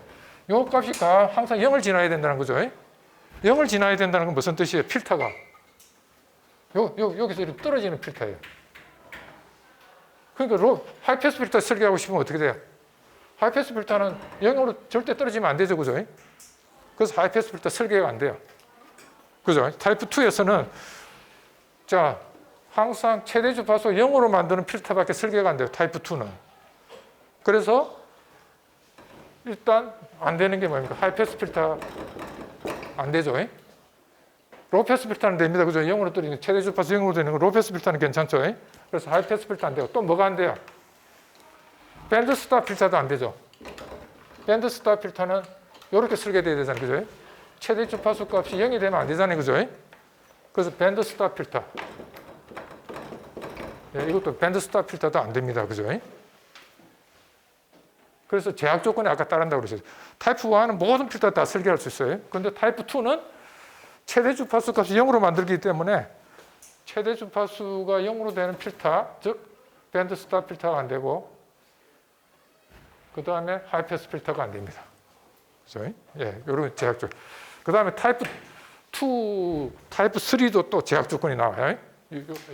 요 값이 항상 0을 지나야 된다는 거죠. 0을 지나야 된다는 건 무슨 뜻이에요? 필터가. 여기서 이렇게 떨어지는 필터예요. 그러니까 하이패스 필터 설계하고 싶으면 어떻게 돼요? 하이패스 필터는 0으로 절대 떨어지면 안 되죠. 그죠? 그래서 하이패스 필터 설계가 안 돼요. 그죠? 타입 2에서는 자, 항상 최대 주파수 0으로 만드는 필터밖에 설계가 안 돼요. 타입 2는. 그래서 일단 안 되는 게 뭡니까? 하이패스 필터 안 되죠. 로우패스 필터는 됩니다. 그죠? 0으로 떨어지는 최대 주파수 0으로 되는 거 로우패스 필터는 괜찮죠. 그래서 하이패스 필터 안 되고 또 뭐가 안 돼요? 밴드 스탑 필터도 안 되죠. 밴드 스탑 필터는 이렇게 설계돼야 되잖아요. 그죠? 최대 주파수 값이 0이 되면 안 되잖아요. 그죠? 그래서 밴드 스탑 필터. 이것도 밴드 스탑 필터도 안 됩니다. 그죠? 그래서 제약 조건이 아까 따른다고 그러셨죠. 타입 1은 모든 필터 다 설계할 수 있어요. 그런데 타입 2는 최대 주파수 값이 0으로 만들기 때문에 최대 주파수가 0으로 되는 필터, 즉 밴드 스탑 필터가 안 되고 그 다음에 하이패스 필터가 안 됩니다. 그렇죠? 예, 이런 제약 조건. 그 다음에 타입 3도 또 제약 조건이 나와요.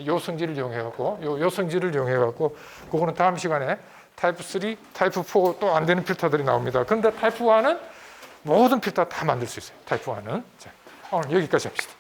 요 성질을 이용해갖고, 요 성질을 이용해갖고, 그거는 다음 시간에 타입 3, 타입 4 또 안 되는 필터들이 나옵니다. 그런데 타입 1은 모든 필터 다 만들 수 있어요. 타입 1은. 자, 오늘 여기까지 합시다.